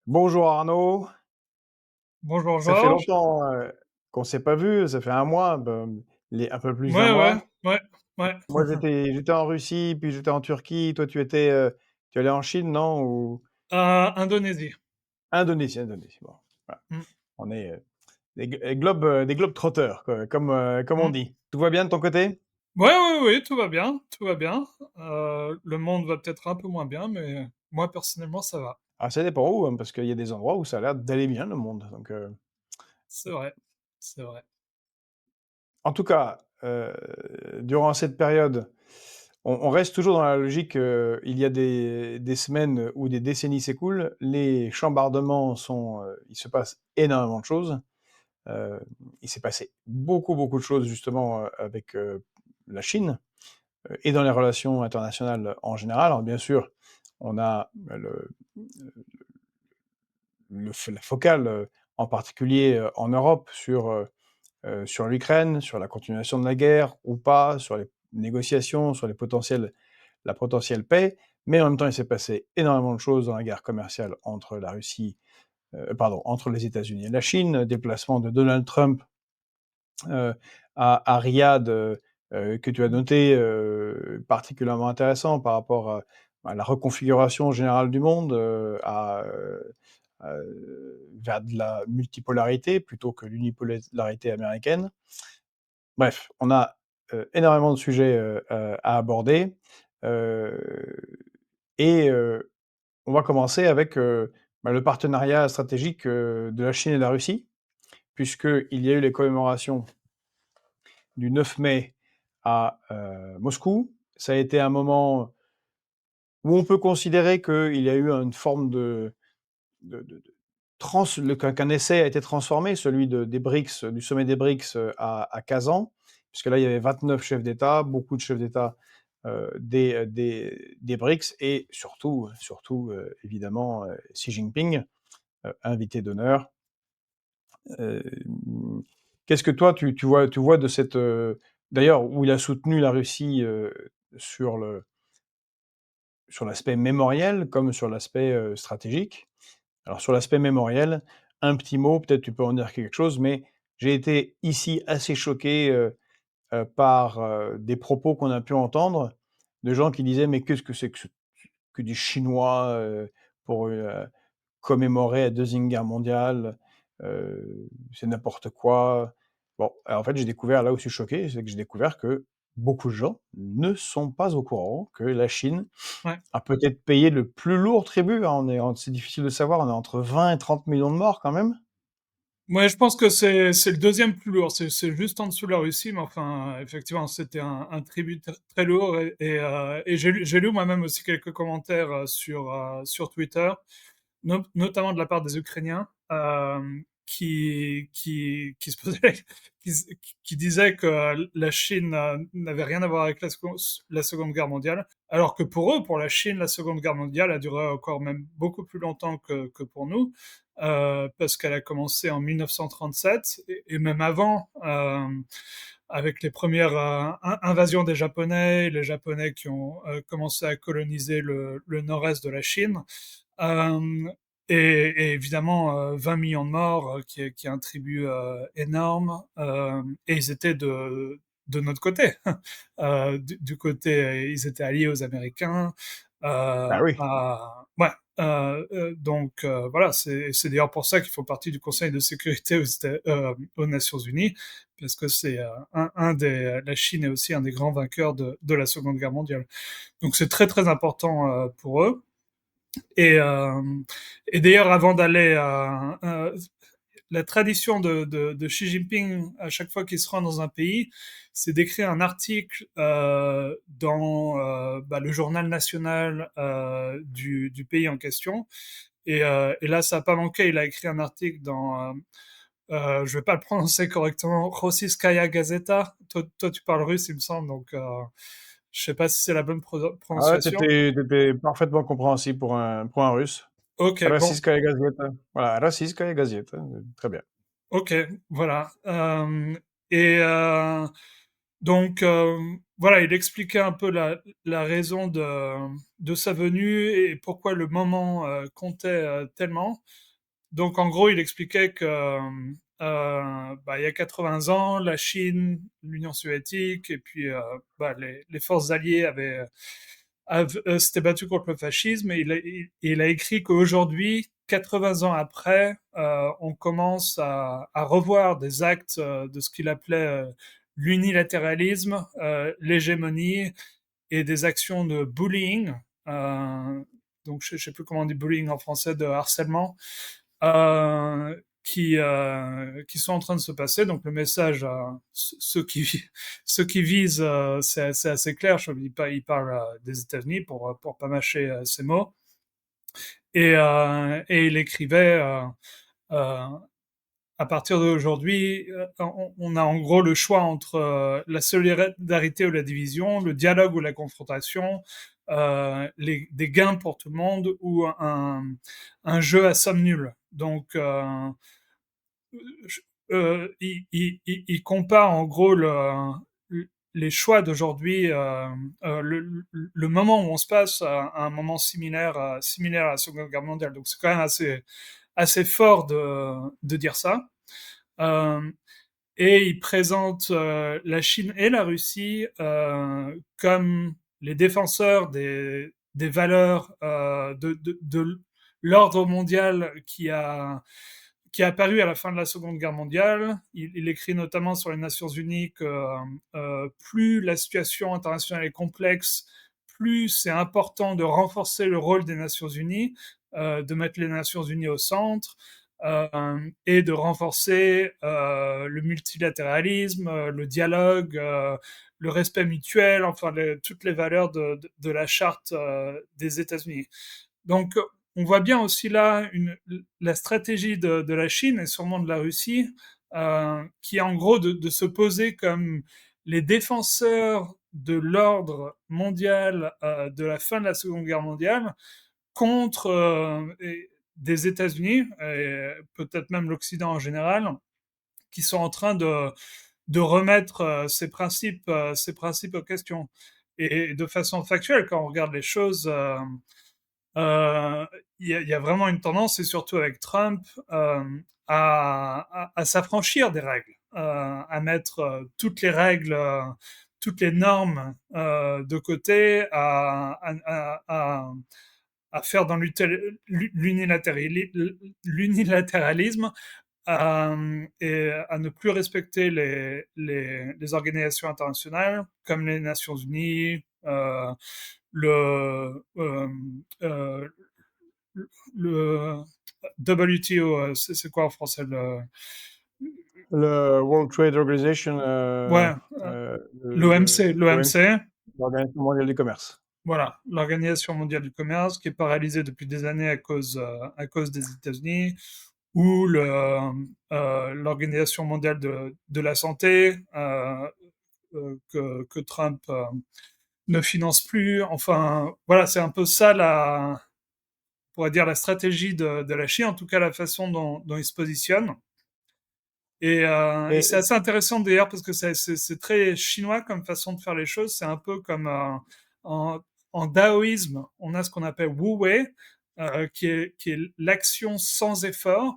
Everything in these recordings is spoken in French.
Bonjour Arnaud, Bonjour ça fait Georges. longtemps qu'on s'est pas vu, ça fait un mois, un peu plus d'un Ouais, ouais, mois. ouais, ouais. Moi j'étais en Russie, puis j'étais en Turquie, toi tu allais en Chine, non? Ou Indonésie. Indonésie, Indonésie. Bon, voilà. Mm, On est des globes trotteurs, quoi, comme on mm. dit. Tout va bien de ton côté? Ouais, ouais, ouais, tout va bien, tout va bien. Le monde va peut-être un peu moins bien, mais moi personnellement ça va. Ah, ça dépend où, hein, parce qu'il y a des endroits où ça a l'air d'aller bien le monde. Donc, C'est vrai, c'est vrai. en tout cas, durant cette période, on reste toujours dans la logique, il y a des semaines ou des décennies s'écoulent, les chambardements il se passe énormément de choses. Heu, il s'est passé beaucoup, beaucoup de choses justement, avec, la Chine, et dans les relations internationales en général. Alors bien sûr, on a la focale, en particulier, en Europe sur l'Ukraine, sur la continuation de la guerre ou pas, sur les négociations, sur la potentielle paix. Mais en même temps, il s'est passé énormément de choses dans la guerre commerciale entre la Russie, entre les États-Unis et la Chine, déplacement de Donald Trump euh, à Riyad, que tu as noté particulièrement intéressant par rapport à la reconfiguration générale du monde, vers de la multipolarité plutôt que l'unipolarité américaine. Bref, on a énormément de sujets à aborder. euh, et on va commencer avec le partenariat stratégique de la Chine et de la Russie, puisqu'il y a eu les commémorations du 9 mai à Moscou. Ça a été un moment où on peut considérer qu'il y a eu une forme de qu'un essai a été transformé, celui des BRICS, du sommet des BRICS à Kazan, puisque là, il y avait 29 chefs d'État, beaucoup de chefs d'État des BRICS, et surtout évidemment, Xi Jinping, invité d'honneur. Euh, Qu'est-ce que toi, tu vois de cette... D'ailleurs, où il a soutenu la Russie sur sur l'aspect mémoriel comme sur l'aspect stratégique. Alors sur l'aspect mémoriel, un petit mot, peut-être tu peux en dire quelque chose, mais j'ai été ici assez choqué par des propos qu'on a pu entendre de gens qui disaient mais qu'est-ce que c'est que du chinois pour commémorer la Deuxième Guerre mondiale, c'est n'importe quoi. Bon, alors en fait, j'ai découvert, là où je suis choqué, c'est que j'ai découvert que beaucoup de gens ne sont pas au courant que la Chine Ouais. a peut-être payé le plus lourd tribut, hein. C'est difficile de savoir, on est entre 20 et 30 millions de morts quand même. Ouais, je pense que c'est le deuxième plus lourd. C'est juste en dessous de la Russie, mais enfin, effectivement, c'était un tribut très lourd. Et j'ai lu moi-même aussi quelques commentaires sur Twitter, notamment de la part des Ukrainiens, qui se posaient, qui, qui disaient que la Chine n'avait rien à voir avec la Seconde Guerre mondiale, alors que pour eux, pour la Chine, la Seconde Guerre mondiale a duré encore même beaucoup plus longtemps que pour nous, parce qu'elle a commencé en 1937 et même avant. Avec les premières invasions des Japonais, les Japonais qui ont commencé à coloniser le nord-est de la Chine. Euh, et évidemment, 20 millions de morts, qui est un tribut énorme. Et ils étaient de notre côté. Du côté, ils étaient alliés aux Américains. Bah oui. Ouais. Donc voilà, c'est d'ailleurs pour ça qu'ils font partie du Conseil de sécurité aux Nations Unies, parce que c'est la Chine est aussi un des grands vainqueurs de la Seconde Guerre mondiale. Donc c'est très très important pour eux. Et, euh, et d'ailleurs, avant d'aller la tradition de Xi Jinping, à chaque fois qu'il se rend dans un pays, c'est d'écrire un article dans le journal national du pays en question. Et là, ça n'a pas manqué, il a écrit un article dans, je vais pas le prononcer correctement, Rossiyskaya Gazeta. Toi, tu parles russe, il me semble, donc je sais pas si c'est la bonne Ah ouais, prononciation. t'étais parfaitement compréhensible pour un russe. Ok, bon, Российская газета. Voilà, Российская газета. Très bien. ok, voilà. Et Donc voilà, il expliquait un peu la raison de sa venue et pourquoi le moment comptait tellement. Donc en gros, il expliquait que il y a 80 ans, la Chine, l'Union soviétique et puis les forces alliées s'étaient battues contre le fascisme et il a écrit qu'aujourd'hui, 80 ans après, on commence à revoir des actes de ce qu'il appelait l'unilatéralisme, l'hégémonie et des actions de bullying. Euh, donc je ne sais plus comment on dit bullying en français, de harcèlement, qui sont en train de se passer. Donc le message, ceux qui visent, c'est assez clair. Il parle des États-Unis pour pas mâcher ces mots. Et il écrivait euh, à partir d'aujourd'hui, on a en gros le choix entre la solidarité ou la division, le dialogue ou la confrontation, des gains pour tout le monde ou un jeu à somme nulle. Donc, il compare en gros les choix d'aujourd'hui, le moment où on se passe à un moment similaire à la Seconde Guerre mondiale. Donc c'est quand même assez fort de dire ça. Euh, et il présente la Chine et la Russie comme les défenseurs des valeurs de l'ordre mondial qui a apparu à la fin de la Seconde Guerre mondiale. Il écrit notamment sur les Nations Unies que plus la situation internationale est complexe, plus c'est important de renforcer le rôle des Nations Unies, de mettre les Nations Unies au centre, et de renforcer le multilatéralisme, le dialogue, le respect mutuel, enfin toutes les valeurs de la charte des États-Unis. Donc on voit bien aussi là la stratégie de la Chine et sûrement de la Russie, qui est en gros de se poser comme les défenseurs de l'ordre mondial de la fin de la Seconde Guerre mondiale contre des États-Unis, et peut-être même l'Occident en général, qui sont en train de remettre ces principes en question. Et de façon factuelle, quand on regarde les choses, euh, il y a vraiment une tendance, et surtout avec Trump, à s'affranchir des règles, à mettre toutes les règles, toutes les normes de côté, à faire dans l'unilatéralisme, et à ne plus respecter les organisations internationales comme les Nations Unies, le, euh, le WTO, c'est quoi en français Le World Trade Organization, Ouais, l'OMC, l'OMC, l'Organisation mondiale du commerce. voilà, l'Organisation mondiale du commerce, qui est paralysée depuis des années à cause des États-Unis, ou l'Organisation mondiale de la santé, que Trump ne finance plus. Enfin, voilà, c'est un peu ça on pourrait dire la stratégie de la Chine, en tout cas la façon dont il se positionne. Et Et, c'est assez intéressant d'ailleurs parce que c'est très chinois comme façon de faire les choses. C'est un peu comme en, en taoïsme, on a ce qu'on appelle Wu Wei, qui est l'action sans effort.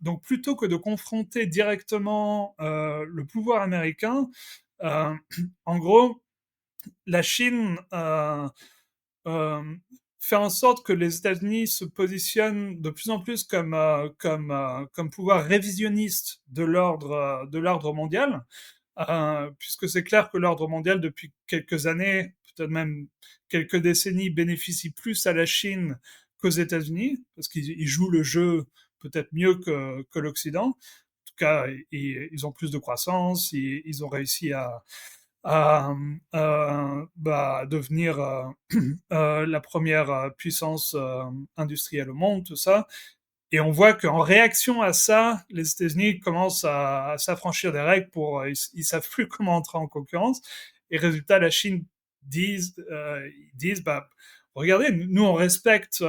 Donc plutôt que de confronter directement le pouvoir américain, euh, en gros, la Chine euh, faire en sorte que les États-Unis se positionnent de plus en plus comme pouvoir révisionniste de l'ordre mondial, puisque c'est clair que l'ordre mondial depuis quelques années, peut-être même quelques décennies, bénéficie plus à la Chine qu'aux États-Unis, parce qu'ils jouent le jeu peut-être mieux que l'Occident. En tout cas, ils ont plus de croissance, ils ont réussi à devenir la première puissance industrielle au monde, tout ça. Et on voit qu'en réaction à ça, les États-Unis commencent à s'affranchir des règles ils savent plus comment entrer en concurrence. Et résultat, la Chine disent, bah, regardez, nous on respecte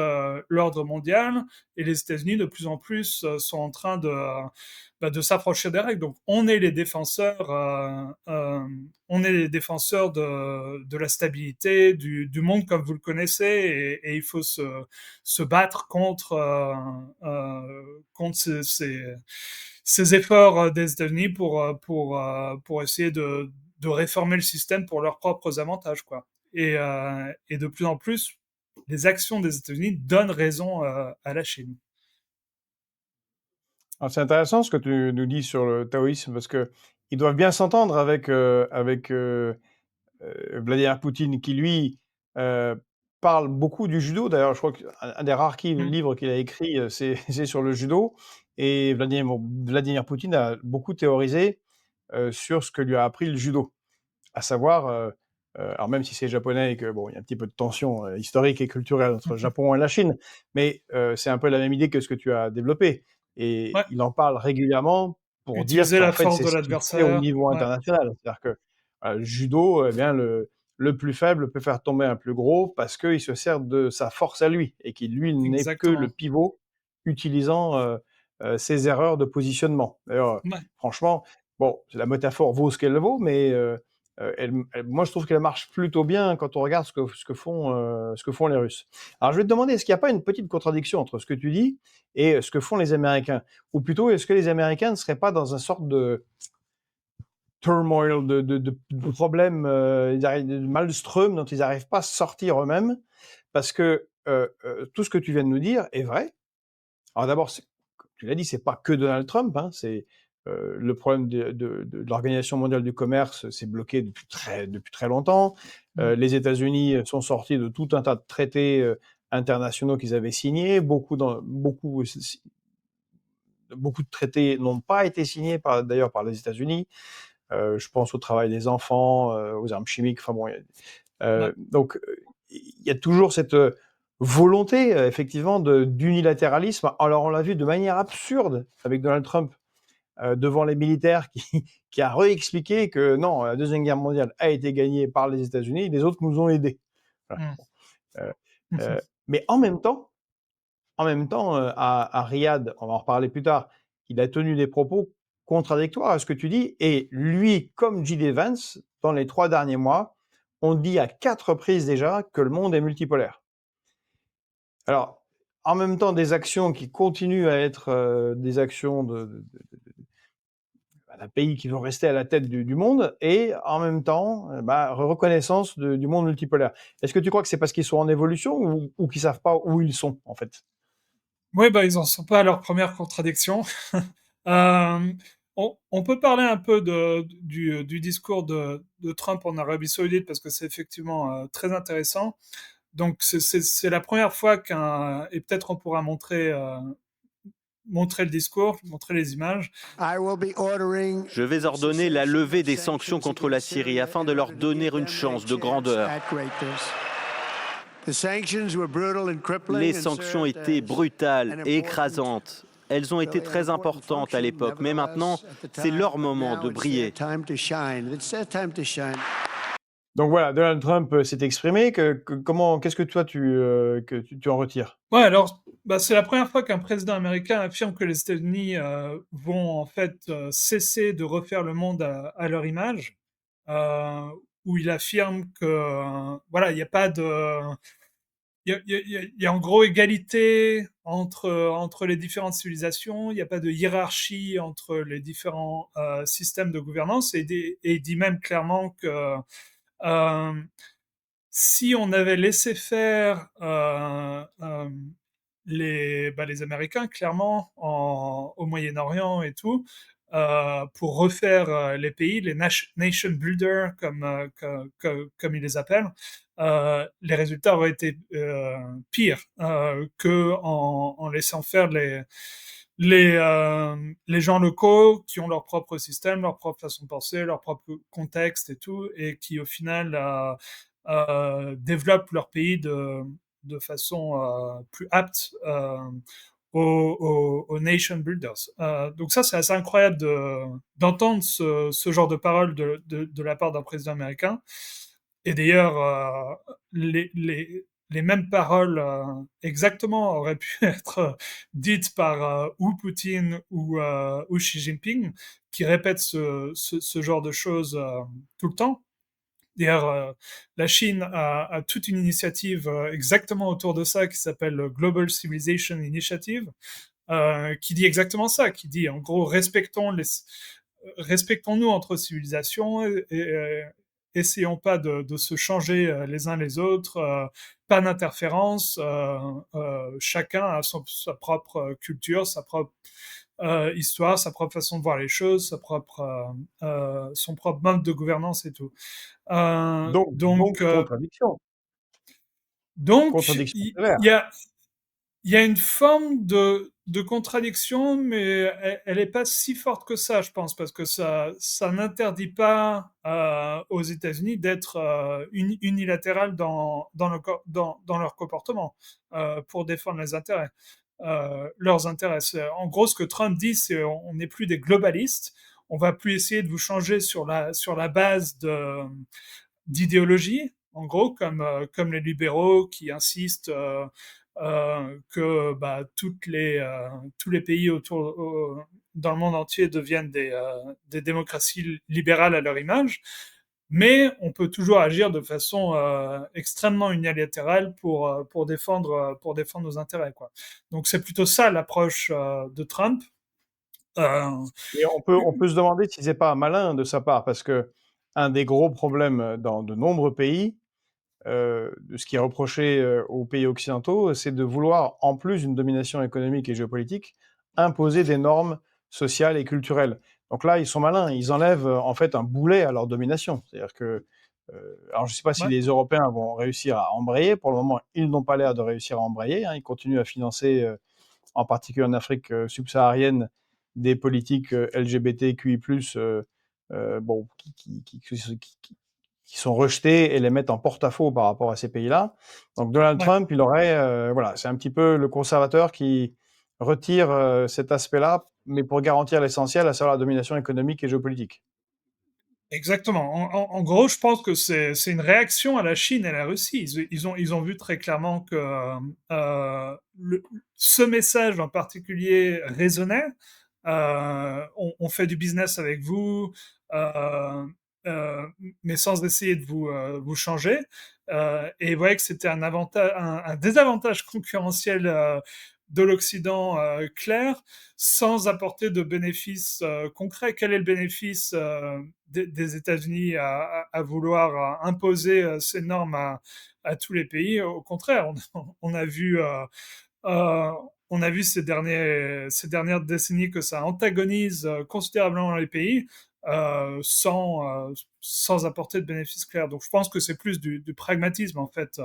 l'ordre mondial et les États-Unis de plus en plus sont en train de s'approcher des règles. Donc on est les défenseurs de la stabilité du monde comme vous le connaissez et il faut se battre contre ces efforts des États-Unis pour essayer de réformer le système pour leurs propres avantages, quoi. Et de plus en plus, les actions des États-Unis donnent raison à la Chine. Alors, c'est intéressant ce que tu nous dis sur le taoïsme, parce que ils doivent bien s'entendre avec Vladimir Poutine, qui lui parle beaucoup du judo. D'ailleurs, je crois qu'un des rares Mm. livres qu'il a écrit, c'est sur le judo. Et Vladimir Poutine a beaucoup théorisé sur ce que lui a appris le judo, à savoir, alors même si c'est japonais et que bon, il y a un petit peu de tension historique et culturelle entre le Japon et la Chine, mais c'est un peu la même idée que ce que tu as développé. Et Ouais, il en parle régulièrement pour dire utiliser qu'en la fait, force c'est de ce qu'il fait au l'adversaire. niveau Ouais, international. C'est-à-dire que le judo, eh bien, le plus faible peut faire tomber un plus gros parce qu'il se sert de sa force à lui et qu'il, lui, n'est que le exactement. pivot utilisant ses erreurs de positionnement. D'ailleurs, Ouais. franchement, bon, la métaphore vaut ce qu'elle vaut, mais moi, je trouve qu'elle marche plutôt bien quand on regarde ce que font les Russes. Alors, je vais te demander, est-ce qu'il n'y a pas une petite contradiction entre ce que tu dis et ce que font les Américains? Ou plutôt, est-ce que les Américains ne seraient pas dans une sorte de turmoil, de problème, de maelstrom dont ils n'arrivent pas à sortir eux-mêmes? Parce que tout ce que tu viens de nous dire est vrai. Alors d'abord, tu l'as dit, c'est pas que Donald Trump, hein, c'est le problème de l'Organisation mondiale du commerce, c'est bloqué depuis très longtemps. Mm. Les États-Unis sont sortis de tout un tas de traités internationaux qu'ils avaient signés. Beaucoup de traités n'ont pas été signés d'ailleurs par les États-Unis. Je pense au travail des enfants, aux armes chimiques. Enfin bon, Ouais. donc il y a toujours cette volonté, effectivement, d'unilatéralisme. Alors, on l'a vu de manière absurde avec Donald Trump devant les militaires qui a réexpliqué que non, la Deuxième Guerre mondiale a été gagnée par les États-Unis, les autres nous ont aidés. Voilà. Mm. Euh, mais en même temps à Riyad, on va en reparler plus tard, il a tenu des propos contradictoires à ce que tu dis, et lui, comme J.D. Vance, dans les 3 derniers mois, on dit à 4 reprises déjà que le monde est multipolaire. Alors, en même temps, des actions qui continuent à être des actions d'un pays qui veut rester à la tête du monde, et en même temps, reconnaissance du monde multipolaire. Est-ce que tu crois que c'est parce qu'ils sont en évolution ou qu'ils savent pas où ils sont, en fait? Ouais, bah, ils en sont pas à leur première contradiction. Euh, on peut parler un peu du discours de Trump en Arabie Saoudite parce que c'est effectivement très intéressant. Donc c'est la première fois et peut-être on pourra montrer le discours, montrer les images. Je vais ordonner la levée des sanctions contre la Syrie afin de leur donner une chance de grandeur. Les sanctions étaient brutales et écrasantes. Elles ont été très importantes à l'époque, mais maintenant, c'est leur moment de briller. Donc voilà, Donald Trump s'est exprimé. Qu'est-ce que toi tu en retires? Ouais, alors bah, c'est la première fois qu'un président américain affirme que les États-Unis vont en fait cesser de refaire le monde à leur image, euh, où il affirme que voilà, il n'y a pas de il y a en gros égalité entre les différentes civilisations, il n'y a pas de hiérarchie entre les différents systèmes de gouvernance, et il dit même clairement que euh, si on avait laissé faire les Américains, clairement, au Moyen-Orient et tout, pour refaire les pays, les nation builders, comme ils les appellent, les résultats auraient été pires que en laissant faire les gens locaux qui ont leur propre système, leur propre façon de penser, leur propre contexte et tout, et qui au final développent leur pays de façon plus apte aux nation builders. Donc ça, c'est assez incroyable d'entendre ce genre de paroles de la part d'un président américain. Et d'ailleurs, les mêmes paroles exactement auraient pu être dites par ou Poutine ou Xi Jinping, qui répètent ce genre de choses tout le temps. D'ailleurs, la Chine a toute une initiative exactement autour de ça qui s'appelle Global Civilization Initiative, qui dit exactement ça, qui dit en gros respectons-nous entre civilisations et essayons pas de se changer les uns les autres, pas d'interférence, chacun a sa propre culture, sa propre histoire, sa propre façon de voir les choses, son propre mode de gouvernance et tout. Euh, Donc, donc, euh, contradiction. donc, Contradiction il sévère. y a une forme de contradiction, mais elle est pas si forte que ça, je pense, parce que ça n'interdit pas aux États-Unis d'être unilatéral dans leur comportement pour défendre leurs intérêts. En gros, ce que Trump dit, c'est on n'est plus des globalistes, on va plus essayer de vous changer sur la base d'idéologie, en gros, comme les libéraux qui insistent que bah, tous les pays dans le monde entier deviennent des démocraties libérales à leur image. Mais on peut toujours agir de façon extrêmement unilatérale pour défendre nos intérêts, quoi. Donc c'est plutôt ça l'approche de Trump. Euh, Et on peut se demander si c'est pas malin de sa part, parce que un des gros problèmes dans de nombreux pays, de ce qui est reproché aux pays occidentaux, c'est de vouloir, en plus d'une domination économique et géopolitique, imposer des normes sociales et culturelles. Donc là, ils sont malins, ils enlèvent en fait un boulet à leur domination. C'est-à-dire que, alors je ne sais pas si ouais, les Européens vont réussir à embrayer. Pour le moment, ils n'ont pas l'air de réussir à embrayer. Hein. Ils continuent à financer, en particulier en Afrique subsaharienne, des politiques LGBTQI+, bon, qui sont rejetés et les mettent en porte-à-faux par rapport à ces pays-là. Donc Donald ouais. Trump, il aurait, voilà, c'est un petit peu le conservateur qui retire cet aspect-là, mais pour garantir l'essentiel, à savoir la domination économique et géopolitique. Exactement. En gros, je pense que c'est une réaction à la Chine et à la Russie. Ils ont vu très clairement que ce message en particulier résonnait. On fait du business avec vous, euh, euh, mais sans essayer de vous changer. Et ils voyaient que c'était un désavantage concurrentiel de l'Occident clair, sans apporter de bénéfices concrets. Quel est le bénéfice des États-Unis à vouloir imposer ces normes à tous les pays? Au contraire, on a vu euh, on a vu ces dernières décennies que ça antagonise considérablement les pays sans apporter de bénéfices clairs. Donc je pense que c'est plus du pragmatisme en fait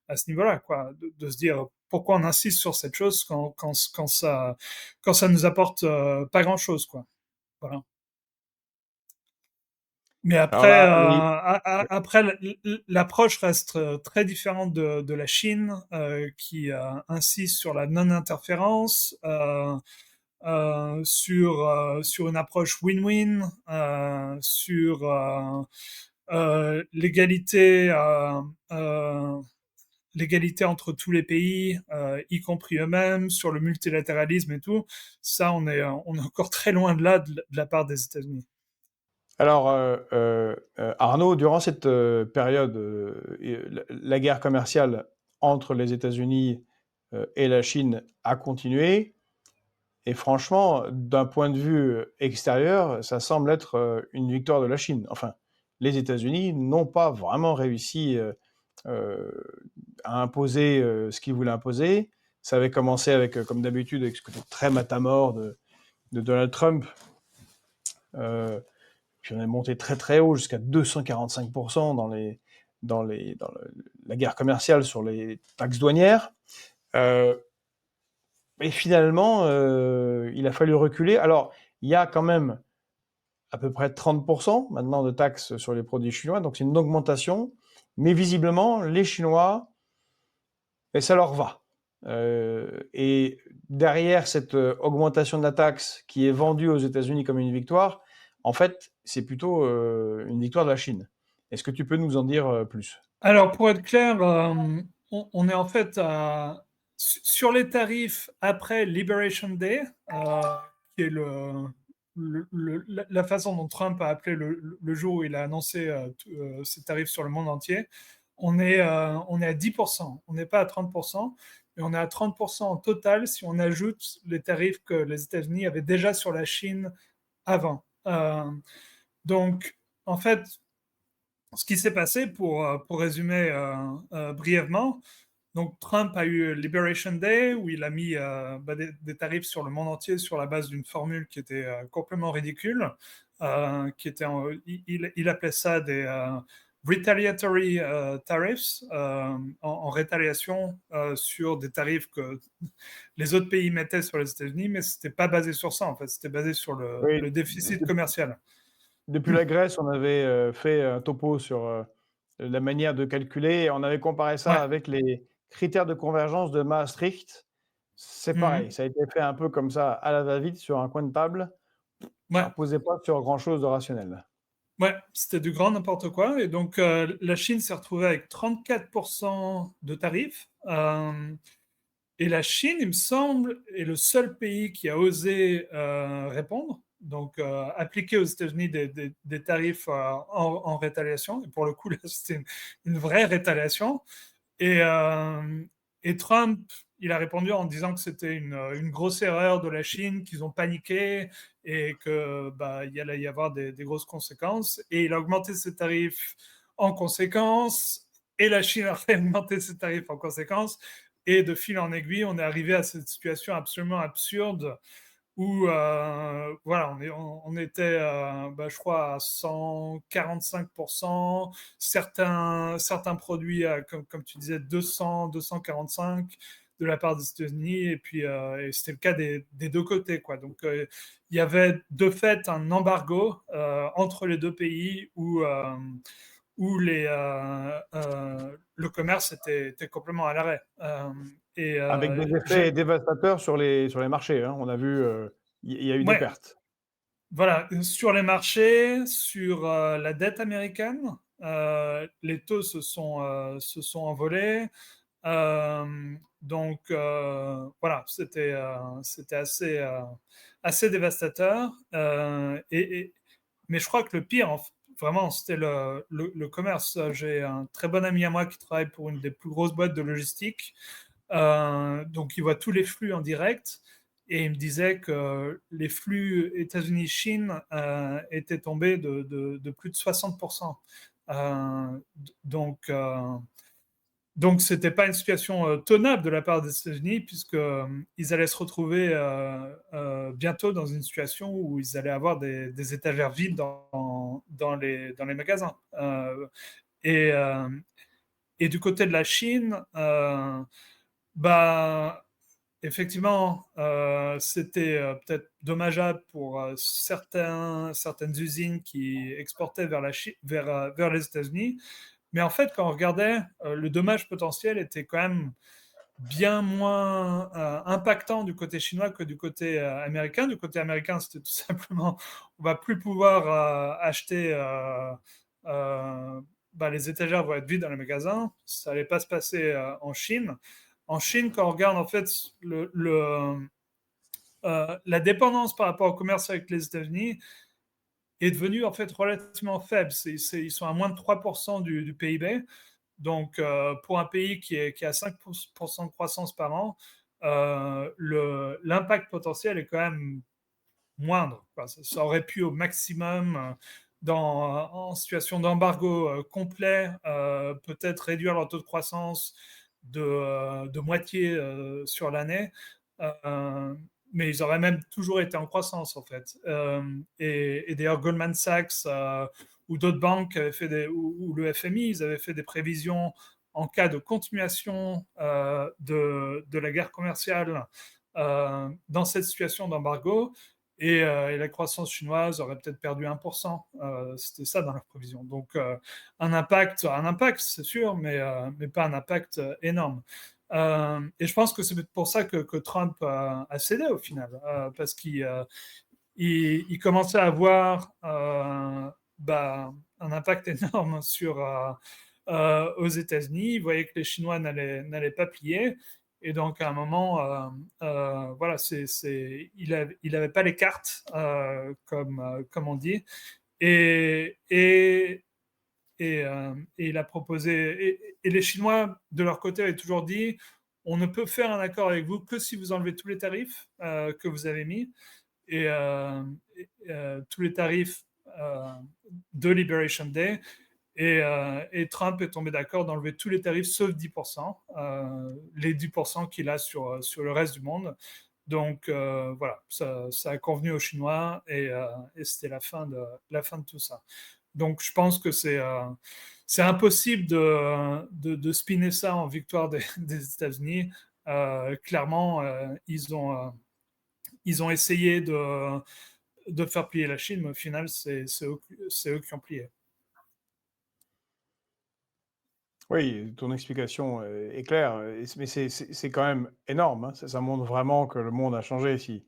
à ce niveau-là, quoi, de se dire pourquoi on insiste sur cette chose quand ça nous apporte pas grand-chose, quoi. Voilà. Mais Alors après, là, oui, après l'approche reste très différente de la Chine, qui insiste sur la non-interférence, sur une approche win-win, l'égalité, l'égalité entre tous les pays, y compris eux-mêmes, sur le multilatéralisme et tout. Ça, on est encore très loin de là de la part des États-Unis. alors, Arnaud, durant cette période, la guerre commerciale entre les États-Unis et la Chine a continué. Et franchement, d'un point de vue extérieur, ça semble être une victoire de la Chine. Enfin, les États-Unis n'ont pas vraiment réussi euh, à imposer ce qu'ils voulaient imposer. Ça avait commencé avec, comme d'habitude, avec ce côté très matamore de Donald Trump. Puis on est monté très très haut, jusqu'à 245% dans la guerre commerciale sur les taxes douanières. Euh, et finalement, il a fallu reculer. Alors, il y a quand même à peu près 30% maintenant de taxes sur les produits chinois, donc c'est une augmentation. Mais visiblement, les Chinois, et ça leur va. Et derrière cette augmentation de la taxe qui est vendue aux États-Unis comme une victoire, en fait, c'est plutôt une victoire de la Chine. Est-ce que tu peux nous en dire plus? Alors, pour être clair, on est en fait sur les tarifs après Liberation Day, qui est la façon dont Trump a appelé le jour où il a annoncé ses tarifs sur le monde entier. On est à 10%, on n'est pas à 30%, mais on est à 30% en total si on ajoute les tarifs que les États-Unis avaient déjà sur la Chine avant. Donc, en fait, ce qui s'est passé, pour résumer brièvement, donc Trump a eu Liberation Day où il a mis des tarifs sur le monde entier sur la base d'une formule qui était complètement ridicule, qui était il appelait ça des retaliatory tariffs, en rétaliation sur des tarifs que les autres pays mettaient sur les États-Unis, mais c'était pas basé sur ça en fait, c'était basé sur Oui, le déficit commercial. depuis la Grèce, on avait fait un topo sur la manière de calculer et on avait comparé ça Ouais. avec les critères de convergence de Maastricht. C'est pareil, Mhm. ça a été fait un peu comme ça à la va-vite sur un coin de table. Ça Ouais. reposait pas sur grand-chose de rationnel. Ouais, c'était du grand n'importe quoi. Et donc, la Chine s'est retrouvée avec 34% de tarifs. Et la Chine, il me semble, est le seul pays qui a osé répondre. Donc, appliquer aux États-Unis des tarifs en rétaliation. Et pour le coup, là, c'était une vraie rétaliation. Et, euh, et Trump, il a répondu en disant que c'était une grosse erreur de la Chine, qu'ils ont paniqué et que il allait y avoir des grosses conséquences. Et il a augmenté ses tarifs en conséquence. Et la Chine a fait augmenter ses tarifs en conséquence. Et de fil en aiguille, on est arrivé à cette situation absolument absurde où voilà, on était, je crois, à 145%, certains produits, comme tu disais, 200, 245 de la part des États-Unis, et puis et c'était le cas des deux côtés, quoi. Donc il y avait de fait un embargo entre les deux pays où le commerce était complètement à l'arrêt. Avec des effets dévastateurs sur les marchés, hein. On a vu, il y a eu des Ouais, pertes. voilà, sur les marchés, sur la dette américaine, les taux se sont envolés. Donc voilà, c'était assez dévastateur. Mais je crois que le pire, vraiment, c'était le commerce. J'ai un très bon ami à moi qui travaille pour une des plus grosses boîtes de logistique. Donc il voit tous les flux en direct. Et il me disait que les flux États-Unis-Chine étaient tombés de plus de 60%. Euh, donc, c'était pas une situation tenable de la part des États-Unis, puisque ils allaient se retrouver bientôt dans une situation où ils allaient avoir des étagères vides dans les magasins. Et, euh, et du côté de la Chine, bah effectivement, c'était peut-être dommageable pour certaines usines qui exportaient vers les États-Unis. Mais en fait, quand on regardait, le dommage potentiel était quand même bien moins impactant du côté chinois que du côté américain. Du côté américain, c'était tout simplement, on va plus pouvoir acheter. Les étagères vont être vides dans les magasins. Ça allait pas se passer en Chine. En Chine, quand on regarde en fait la dépendance par rapport au commerce avec les États-Unis est devenue en fait relativement faible. Ils sont à moins de 3% du PIB. Donc, pour un pays qui a 5% de croissance par an, l'impact potentiel est quand même moindre, quoi. Ça aurait pu au maximum, en situation d'embargo complet, peut-être réduire leur taux de croissance de moitié sur l'année. Euh, mais ils auraient même toujours été en croissance, en fait. Et d'ailleurs, Goldman Sachs ou d'autres banques avaient fait ou le FMI, ils avaient fait des prévisions en cas de continuation de la guerre commerciale dans cette situation d'embargo. Et la croissance chinoise aurait peut-être perdu 1%. C'était ça dans leur prévision. Donc, un impact, c'est sûr, mais pas un impact énorme. Et je pense que c'est pour ça que Trump a cédé au final, parce il commençait à avoir un impact énorme aux États-Unis. Il voyait que les Chinois n'allaient pas plier. Et donc, à un moment, voilà, il avait pas les cartes, comme on dit. Et il a proposé. Et les Chinois, de leur côté, avaient toujours dit on ne peut faire un accord avec vous que si vous enlevez tous les tarifs que vous avez mis. Et tous les tarifs de Liberation Day. Et Trump est tombé d'accord d'enlever tous les tarifs sauf 10%, les 10% qu'il a sur le reste du monde. Donc voilà, ça a convenu aux Chinois et c'était la fin de tout ça. Donc je pense que c'est impossible de spinner ça en victoire des États-Unis. Clairement, ils ont essayé de faire plier la Chine, mais au final, c'est eux qui ont plié. Oui, ton explication est claire, mais c'est quand même énorme, hein. Ça montre vraiment que le monde a changé si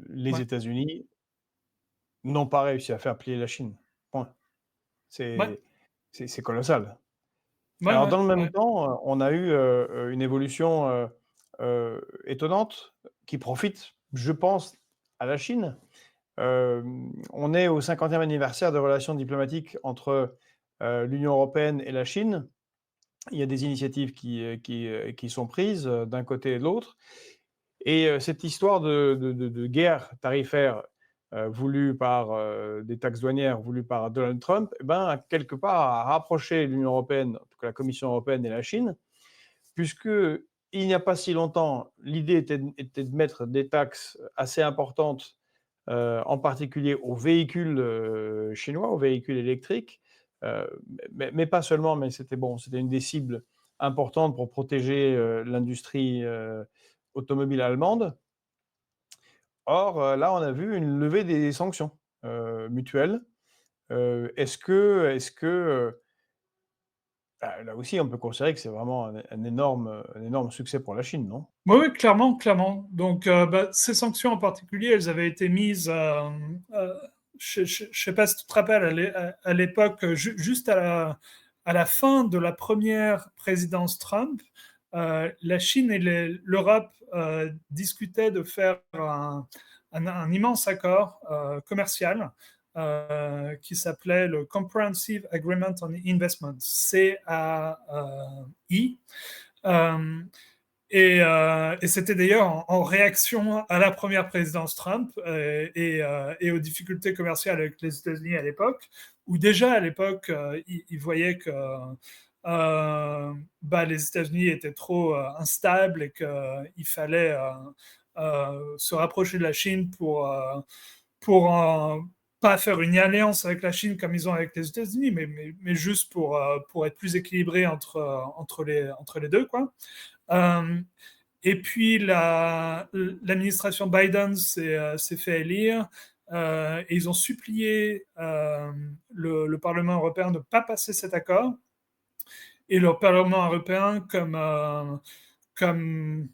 les Ouais. États-Unis n'ont pas réussi à faire plier la Chine. Point. Ouais, C'est colossal. ouais, Alors ouais, dans le même ouais. temps, on a eu, une évolution, étonnante qui profite, je pense, à la Chine. On est au 50e anniversaire des relations diplomatiques entre, l'Union européenne et la Chine. Il y a des initiatives qui sont prises, d'un côté et de l'autre. Et cette histoire de guerre tarifaire, voulue par, des taxes douanières voulues par Donald Trump, eh ben, quelque part, a rapproché l'Union européenne, en tout cas la Commission européenne et la Chine, puisqu'il n'y a pas si longtemps, l'idée était de mettre des taxes assez importantes, en particulier aux véhicules, chinois, aux véhicules électriques, mais pas seulement, mais c'était une des cibles importantes pour protéger, l'industrie, automobile allemande. Or, là, on a vu une levée des sanctions, mutuelles. Est-ce que, là aussi, on peut considérer que c'est vraiment un énorme succès pour la Chine, non? Oui, oui, clairement, clairement. Donc, ces sanctions en particulier, elles avaient été mises, je ne sais pas si tu te rappelles, à l'époque, juste à la fin de la première présidence Trump, la Chine et l'Europe discutaient de faire un immense accord commercial qui s'appelait le Comprehensive Agreement on Investment, CAI. Et c'était d'ailleurs en réaction à la première présidence Trump et aux difficultés commerciales avec les États-Unis à l'époque, où déjà à l'époque, ils voyaient que les États-Unis étaient trop instables et qu'il fallait se rapprocher de la Chine pour pas faire une alliance avec la Chine comme ils ont avec les États-Unis, mais juste pour être plus équilibré entre les deux, quoi. Euh, et puis l'administration Biden s'est fait élire et ils ont supplié le Parlement européen de ne pas passer cet accord. Et le Parlement européen, comme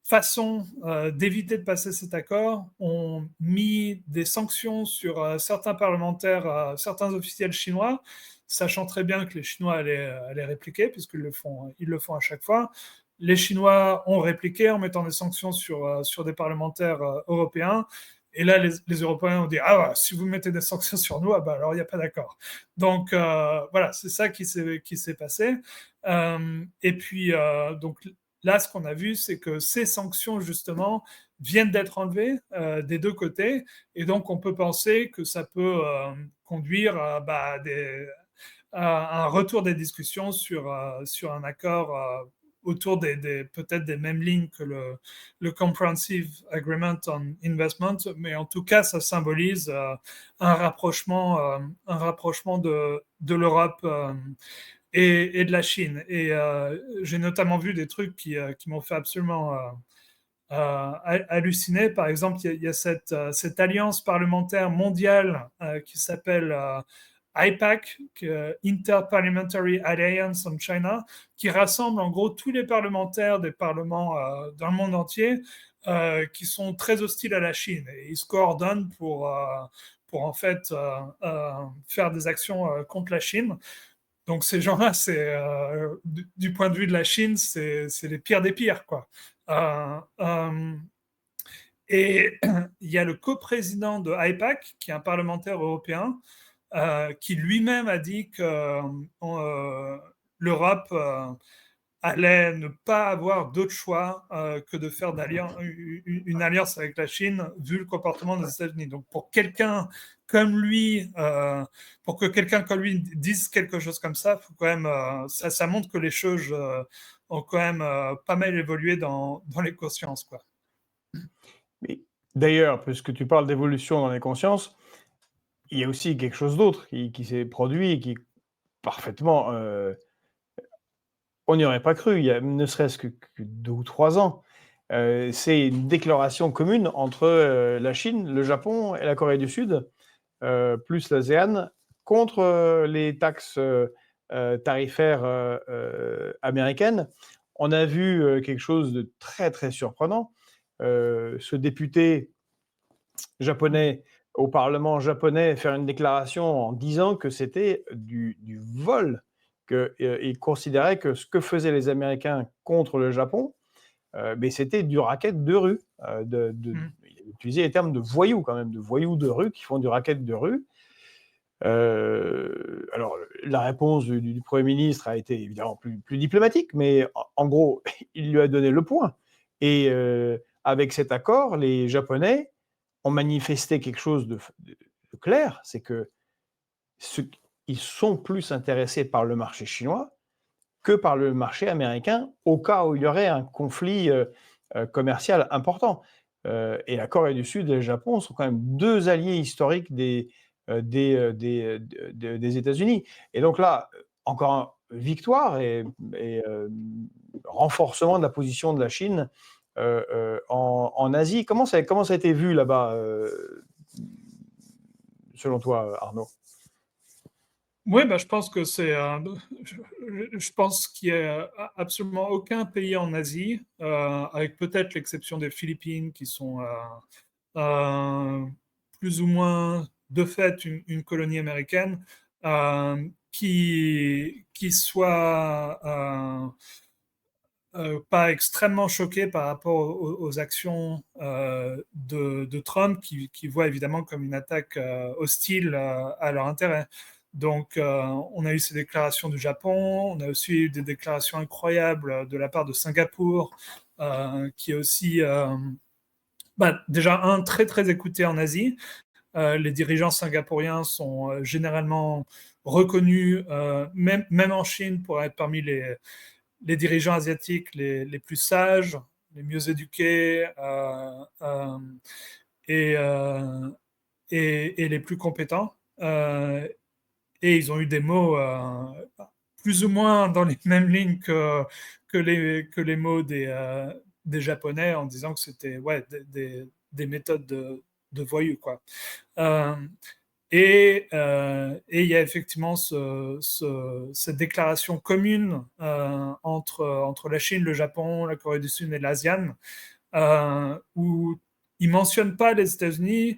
façon d'éviter de passer cet accord, ont mis des sanctions sur certains parlementaires, certains officiels chinois, sachant très bien que les Chinois allaient répliquer, puisqu'ils ils le font à chaque fois. Les Chinois ont répliqué en mettant des sanctions sur des parlementaires européens. Et là, les Européens ont dit ah, si vous mettez des sanctions sur nous, alors il n'y a pas d'accord. Donc voilà, c'est ça qui s'est passé. Et puis, donc là, ce qu'on a vu, c'est que ces sanctions, justement, viennent d'être enlevées des deux côtés. Et donc, on peut penser que ça peut conduire à un retour des discussions sur un accord autour peut-être des mêmes lignes que le Comprehensive Agreement on Investment. Mais en tout cas, ça symbolise un rapprochement de l'Europe et de la Chine. Et j'ai notamment vu des trucs qui m'ont fait absolument halluciner. Par exemple, il y a cette alliance parlementaire mondiale qui s'appelle IPAC, Interparliamentary Alliance on China, qui rassemble en gros tous les parlementaires des parlements dans le monde entier qui sont très hostiles à la Chine. Et ils se coordonnent pour en fait faire des actions contre la Chine. Donc ces gens-là, du point de vue de la Chine, c'est les pires des pires, quoi. Et il y a le coprésident de AIPAC, qui est un parlementaire européen, qui lui-même a dit que l'Europe allait ne pas avoir d'autre choix que de faire une alliance avec la Chine, vu le comportement des États-Unis. Donc pour quelqu'un comme lui, pour que quelqu'un comme lui dise quelque chose comme ça, faut quand même, ça montre que les choses ont quand même pas mal évolué dans les consciences, quoi. Mais d'ailleurs, puisque tu parles d'évolution dans les consciences, il y a aussi quelque chose d'autre qui s'est produit et qui est parfaitement, on n'y aurait pas cru il y a ne serait-ce que 2 ou 3 ans. C'est une déclaration commune entre, la Chine, le Japon et la Corée du Sud, plus l'ASEAN, contre, les taxes, tarifaires, américaines. On a vu, quelque chose de très, très surprenant. Ce député japonais au parlement japonais faire une déclaration en disant que c'était du vol, qu'il considérait que ce que faisaient les Américains contre le Japon, mais c'était du racket de rue. Il a utilisé les termes de voyous quand même, de voyous de rue qui font du racket de rue. Alors, la réponse du Premier ministre a été évidemment plus diplomatique, mais en gros, il lui a donné le point. Et avec cet accord, les Japonais ont manifesté quelque chose de clair, c'est que ils sont plus intéressés par le marché chinois que par le marché américain, au cas où il y aurait un conflit commercial important. Et la Corée du Sud et le Japon sont quand même 2 alliés historiques des États-Unis. Et donc là, encore victoire et renforcement de la position de la Chine en Asie. Comment ça a été vu là-bas, selon toi, Arnaud? Oui, bah, je pense que je pense qu'il n'y a absolument aucun pays en Asie, avec peut-être l'exception des Philippines, qui sont euh, plus ou moins de fait une colonie américaine, qui soit pas extrêmement choqué par rapport aux actions de Trump, qui voit évidemment comme une attaque hostile à leur intérêt. Donc, on a eu ces déclarations du Japon, on a aussi eu des déclarations incroyables de la part de Singapour, qui est aussi déjà un très très écouté en Asie. Les dirigeants singapouriens sont généralement reconnus, même en Chine, pour être parmi les dirigeants asiatiques les plus sages, les mieux éduqués et, euh, et les plus compétents. Et ils ont eu des mots plus ou moins dans les mêmes lignes que les mots des Japonais, en disant que c'était des méthodes de voyous, quoi. Euh, et il y a effectivement cette déclaration commune entre la Chine, le Japon, la Corée du Sud et l'ASEAN, où ils ne mentionnent pas les États-Unis,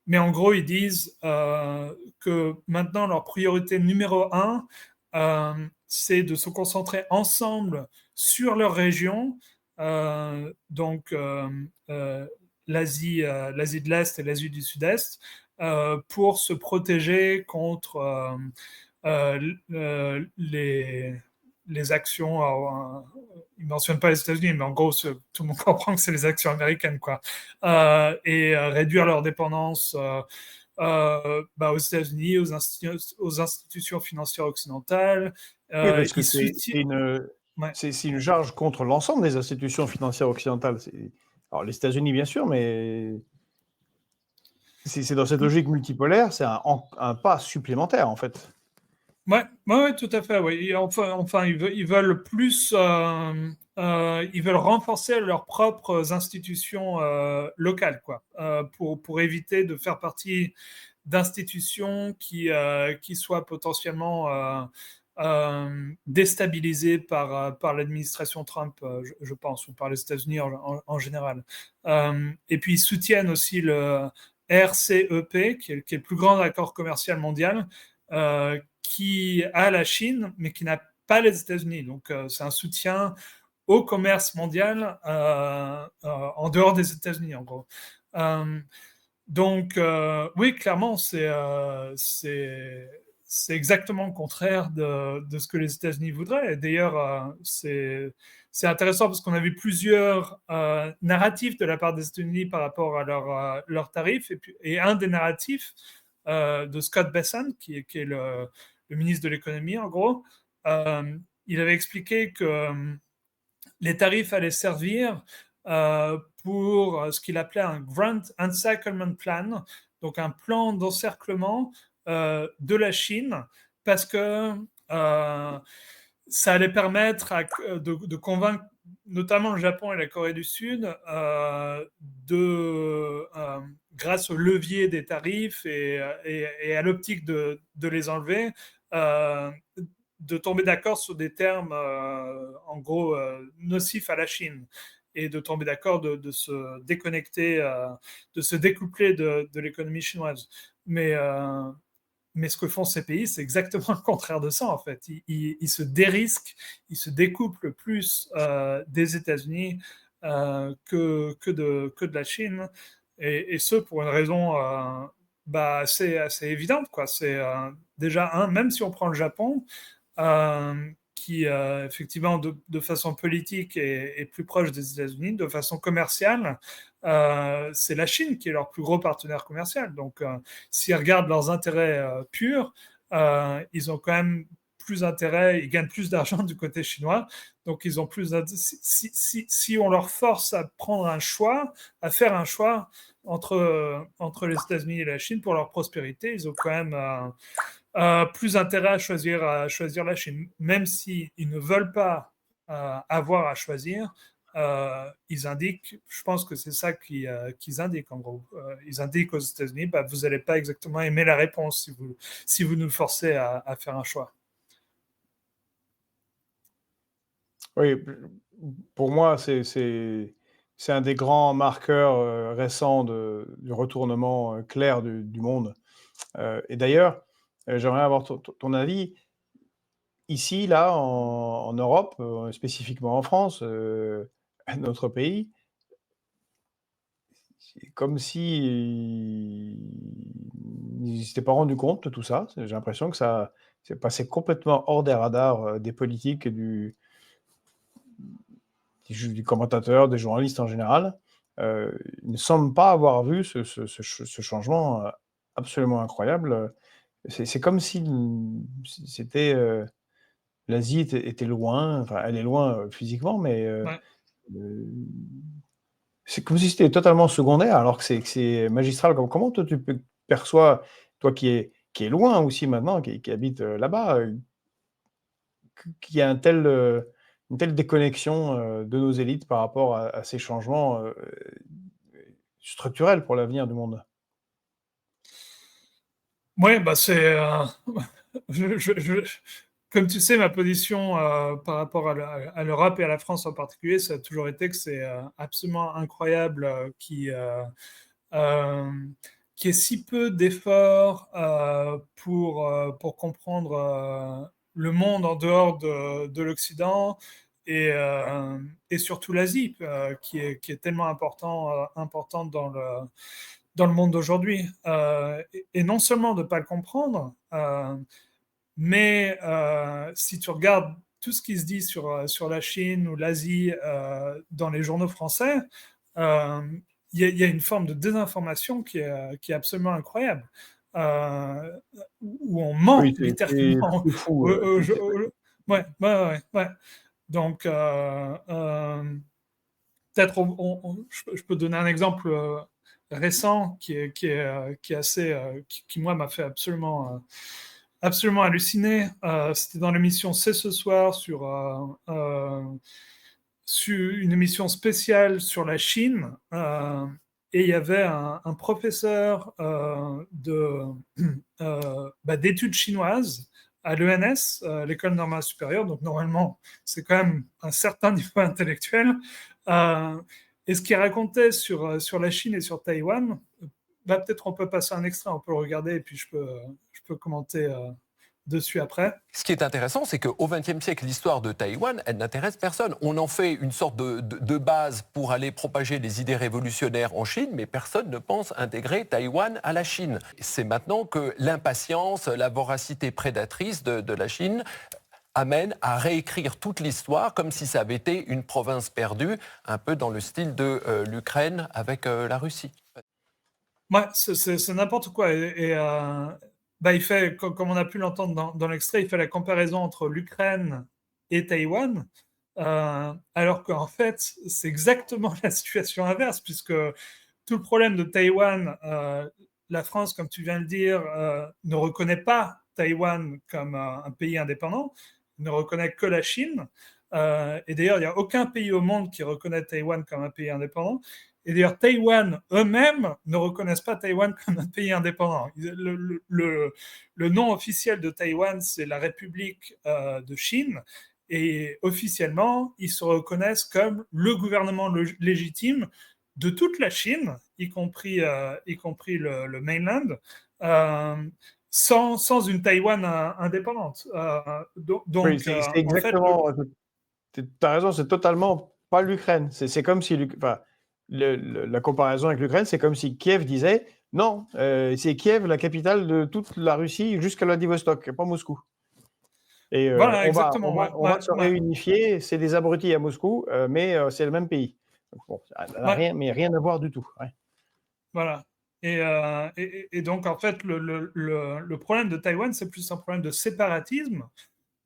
mais en gros, ils disent que maintenant, leur priorité numéro un, c'est de se concentrer ensemble sur leur région, donc l'Asie de l'Est et l'Asie du Sud-Est, pour se protéger contre les actions. Alors, ils ne mentionnent pas les États-Unis, mais en gros, tout le monde comprend que c'est les actions américaines, quoi. Et réduire leur dépendance aux États-Unis, aux institutions financières occidentales. Oui, parce que Ils soutiennent. Ouais. c'est une charge contre l'ensemble des institutions financières occidentales. Alors, les États-Unis, bien sûr, mais c'est dans cette logique multipolaire, c'est un pas supplémentaire, en fait. Ouais, ouais, ouais, tout à fait. Ouais. Et enfin, ils veulent plus, ils veulent renforcer leurs propres institutions locales, quoi, pour éviter de faire partie d'institutions qui soient potentiellement déstabilisées par l'administration Trump, je pense, ou par les États-Unis en général. Et puis ils soutiennent aussi le RCEP, qui est le plus grand accord commercial mondial, qui a la Chine, mais qui n'a pas les États-Unis. Donc, c'est un soutien au commerce mondial en dehors des États-Unis, en gros. Donc, oui, clairement, c'est exactement le contraire de ce que les États-Unis voudraient. Et d'ailleurs, c'est intéressant parce qu'on a vu plusieurs narratifs de la part des États-Unis par rapport à leurs tarifs. Et un des narratifs de Scott Bessent, qui est le ministre de l'économie, en gros, il avait expliqué que les tarifs allaient servir pour ce qu'il appelait un Grand Encirclement Plan, donc un plan d'encerclement de la Chine, parce que ça allait permettre de convaincre notamment le Japon et la Corée du Sud grâce au levier des tarifs et à l'optique de les enlever, de tomber d'accord sur des termes en gros nocifs à la Chine et de tomber d'accord de se déconnecter, de se découpler de l'économie chinoise. Mais ce que font ces pays, c'est exactement le contraire de ça, en fait. Ils se dérisquent, ils se découplent plus des États-Unis que de la Chine, et ce, pour une raison assez évidente, quoi. C'est déjà, même si on prend le Japon, qui, effectivement, de façon politique est plus proche des États-Unis, de façon commerciale, c'est la Chine qui est leur plus gros partenaire commercial. Donc, s'ils regardent leurs intérêts purs, ils ont quand même plus intérêt, ils gagnent plus d'argent du côté chinois. Donc, ils ont plus. Si on leur force à prendre un choix, à faire un choix entre les États-Unis et la Chine pour leur prospérité, ils ont quand même plus intérêt à choisir la Chine, même s'ils ne veulent pas avoir à choisir. Ils indiquent, je pense que c'est ça qu'ils indiquent en gros. Ils indiquent aux États-Unis, vous n'allez pas exactement aimer la réponse si vous nous forcez à faire un choix. Oui, pour moi, c'est un des grands marqueurs récents du retournement clair du monde. Et d'ailleurs, j'aimerais avoir ton avis. Ici, là, en Europe, spécifiquement en France, notre pays, c'est comme si ils ne s'étaient pas rendus compte de tout ça. J'ai l'impression que ça c'est passé complètement hors des radars des politiques et du commentateur, des journalistes en général. Ils ne semblent pas avoir vu ce changement absolument incroyable. C'est comme si c'était l'Asie était loin, enfin elle est loin physiquement, mais Ouais. c'est comme si c'était totalement secondaire, alors que c'est magistral. Comment toi tu perçois, toi qui est loin aussi maintenant, qui habite là-bas, qu'il y a une telle déconnexion de nos élites par rapport à ces changements structurels pour l'avenir du monde? Oui, c'est. Comme tu sais, ma position par rapport à l'Europe et à la France en particulier, ça a toujours été que c'est absolument incroyable euh, qu'il y ait si peu d'efforts pour comprendre le monde en dehors de l'Occident et surtout l'Asie, qui est tellement importante dans le monde d'aujourd'hui. Et non seulement de ne pas le comprendre, mais si tu regardes tout ce qui se dit sur la Chine ou l'Asie dans les journaux français, euh, il y a une forme de désinformation qui est absolument incroyable, où on ment Oui, c'est littéralement. fou, Ouais, ouais, ouais, ouais. Donc, peut-être je peux donner un exemple récent qui est assez, qui, moi, m'a fait absolument halluciné. C'était dans l'émission C'est ce soir sur une émission spéciale sur la Chine. Et il y avait un professeur d'études chinoises à l'ENS, l'École normale supérieure. Donc normalement, c'est quand même un certain niveau intellectuel. Euh, et ce qu'il racontait sur la Chine et sur Taïwan, peut-être on peut passer un extrait, on peut le regarder et puis je peux commenter dessus après. Ce qui est intéressant, c'est qu'au XXe siècle, l'histoire de Taïwan, elle n'intéresse personne. On en fait une sorte de base pour aller propager les idées révolutionnaires en Chine, mais personne ne pense intégrer Taïwan à la Chine. C'est maintenant que l'impatience, la voracité prédatrice de la Chine amène à réécrire toute l'histoire comme si ça avait été une province perdue, un peu dans le style de l'Ukraine avec la Russie. Ouais, c'est n'importe quoi. Il fait, comme on a pu l'entendre dans l'extrait, il fait la comparaison entre l'Ukraine et Taïwan, alors qu'en fait, c'est exactement la situation inverse, puisque tout le problème de Taïwan, la France, comme tu viens de le dire, ne reconnaît pas Taïwan comme un pays indépendant, ne reconnaît que la Chine. Et d'ailleurs, il n'y a aucun pays au monde qui reconnaît Taïwan comme un pays indépendant. Et d'ailleurs, Taïwan eux-mêmes ne reconnaissent pas Taïwan comme un pays indépendant. Le nom officiel de Taïwan, c'est la République de Chine. Et officiellement, ils se reconnaissent comme le gouvernement légitime de toute la Chine, y compris le mainland, sans une Taïwan indépendante. Oui, c'est exactement. En fait, tu as raison, c'est totalement pas l'Ukraine. C'est comme si la comparaison avec l'Ukraine, c'est comme si Kiev disait non, c'est Kiev la capitale de toute la Russie jusqu'à Vladivostok, pas Moscou. Et voilà, on va se réunifier, c'est des abrutis à Moscou, mais c'est le même pays. Bon, ça n'a rien à voir du tout. Ouais. Voilà. Et donc, en fait, le problème de Taïwan, c'est plus un problème de séparatisme,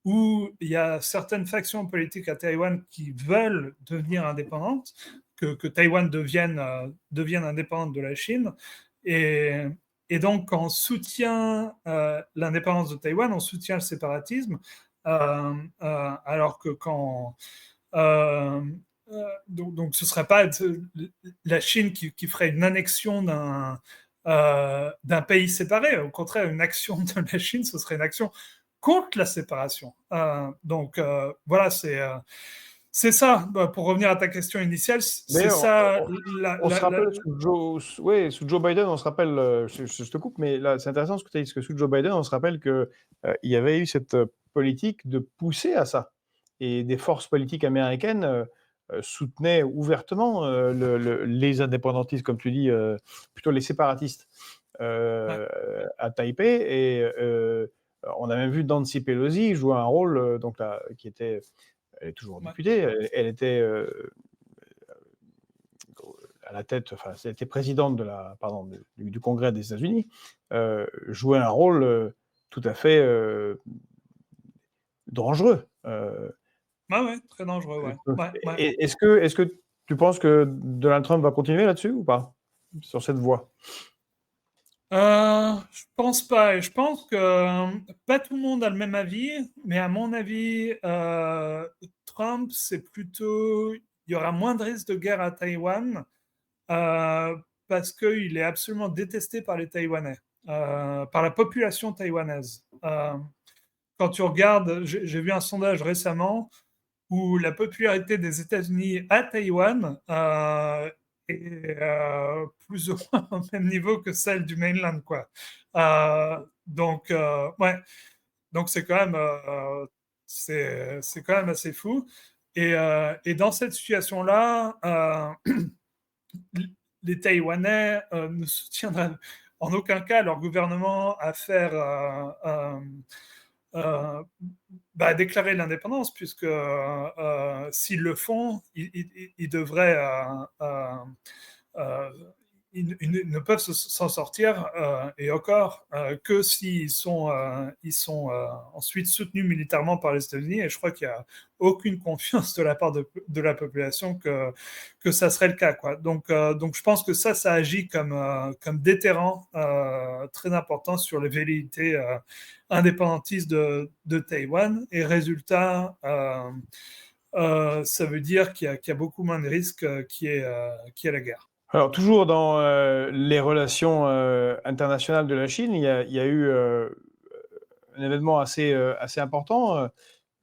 où il y a certaines factions politiques à Taïwan qui veulent devenir indépendantes, que Taïwan devienne indépendante de la Chine. Et donc, quand on soutient l'indépendance de Taïwan, on soutient le séparatisme, alors que quand... donc ce ne serait pas la Chine qui ferait une annexion d'un pays séparé. Au contraire, une action de la Chine, ce serait une action contre la séparation. Voilà, c'est ça. Pour revenir à ta question initiale, c'est ça. On se rappelle sous Joe Biden, on se rappelle, je te coupe, mais là, c'est intéressant ce que tu as dit, parce que sous Joe Biden, on se rappelle qu'il y avait eu cette politique de pousser à ça. Et des forces politiques américaines soutenaient ouvertement les indépendantistes, comme tu dis, plutôt les séparatistes à Taipei. Et on a même vu Nancy Pelosi jouer un rôle, elle est toujours députée, elle était à la tête, enfin, elle était présidente du Congrès des États-Unis, jouait un rôle tout à fait dangereux. Ouais, très dangereux, ouais. Est-ce que tu penses que Donald Trump va continuer là-dessus ou pas, sur cette voie? Je pense pas. Et je pense que pas tout le monde a le même avis, mais à mon avis, Trump, c'est plutôt, il y aura moins de risques de guerre à Taïwan parce qu'il est absolument détesté par les Taïwanais, par la population taïwanaise. Quand tu regardes, j'ai vu un sondage récemment où la popularité des États-Unis à Taïwan est plus ou moins au même niveau que celle du mainland, quoi. Ouais. Donc c'est quand même c'est quand même assez fou. Et dans cette situation-là, les Taïwanais ne soutiendraient en aucun cas leur gouvernement à faire déclarer l'indépendance, puisque s'ils le font, ils devraient ils ne peuvent s'en sortir, et encore, que s'ils sont ensuite soutenus militairement par les États-Unis. Et je crois qu'il n'y a aucune confiance de la part de la population que ça serait le cas, quoi. Donc je pense que ça agit comme déterrant très important sur les velléités indépendantistes de Taïwan. Et résultat, ça veut dire qu'il y a beaucoup moins de risques qu'il y ait la guerre. Alors, toujours dans les relations internationales de la Chine, il y a eu un événement assez important.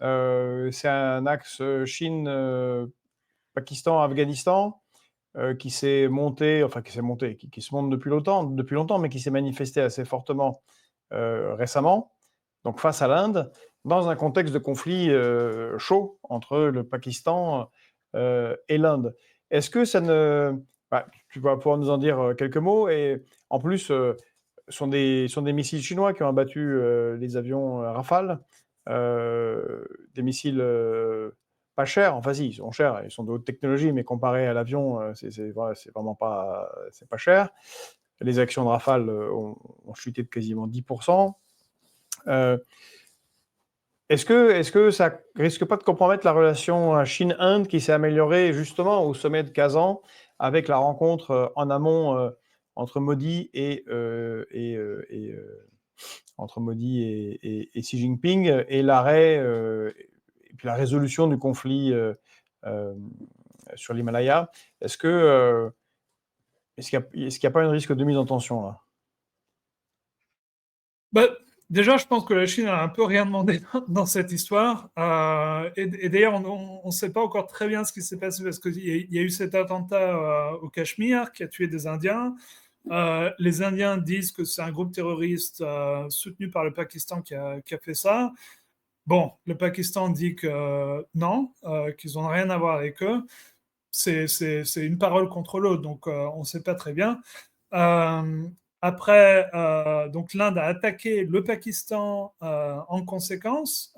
C'est un axe Chine-Pakistan-Afghanistan qui se monte depuis longtemps, mais qui s'est manifesté assez fortement récemment. donc face à l'Inde, dans un contexte de conflit chaud entre le Pakistan et l'Inde. Est-ce que ça ne... Bah, tu vas pouvoir nous en dire quelques mots, et en plus, sont des missiles chinois qui ont abattu les avions Rafale, des missiles pas chers, enfin si, ils sont chers, ils sont de haute technologie, mais comparé à l'avion, c'est vraiment pas, c'est pas cher. Les actions de Rafale ont chuté de quasiment 10%. Est-ce que ça risque pas de compromettre la relation Chine-Inde qui s'est améliorée justement au sommet de Kazan avec la rencontre en amont entre Modi entre Modi et Xi Jinping, et l'arrêt et puis la résolution du conflit euh, sur l'Himalaya? Est-ce qu'il n'y a pas un risque de mise en tension là? Bah, déjà, je pense que la Chine a un peu rien demandé dans cette histoire. Et d'ailleurs, on ne sait pas encore très bien ce qui s'est passé parce qu'il y a eu cet attentat au Cachemire qui a tué des Indiens. Les Indiens disent que c'est un groupe terroriste soutenu par le Pakistan qui a fait ça. Bon, le Pakistan dit que non, qu'ils n'ont rien à voir avec eux. C'est une parole contre l'autre, donc on ne sait pas très bien. Euh, Après, donc l'Inde a attaqué le Pakistan en conséquence,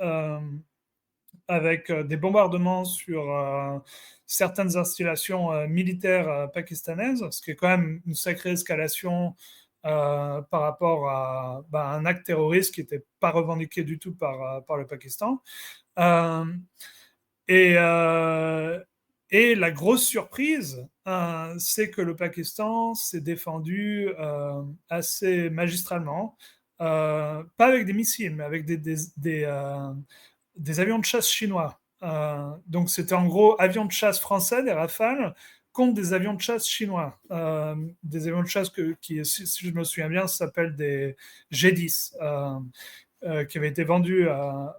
avec des bombardements sur certaines installations militaires pakistanaises, ce qui est quand même une sacrée escalation par rapport à un acte terroriste qui n'était pas revendiqué du tout par le Pakistan. Euh, et, euh, et la grosse surprise, c'est que le Pakistan s'est défendu assez magistralement, pas avec des missiles, mais avec des avions de chasse chinois. Donc c'était en gros avions de chasse français, des Rafales, contre des avions de chasse chinois. Des avions de chasse qui, si je me souviens bien, s'appellent des G-10. Qui avait été vendu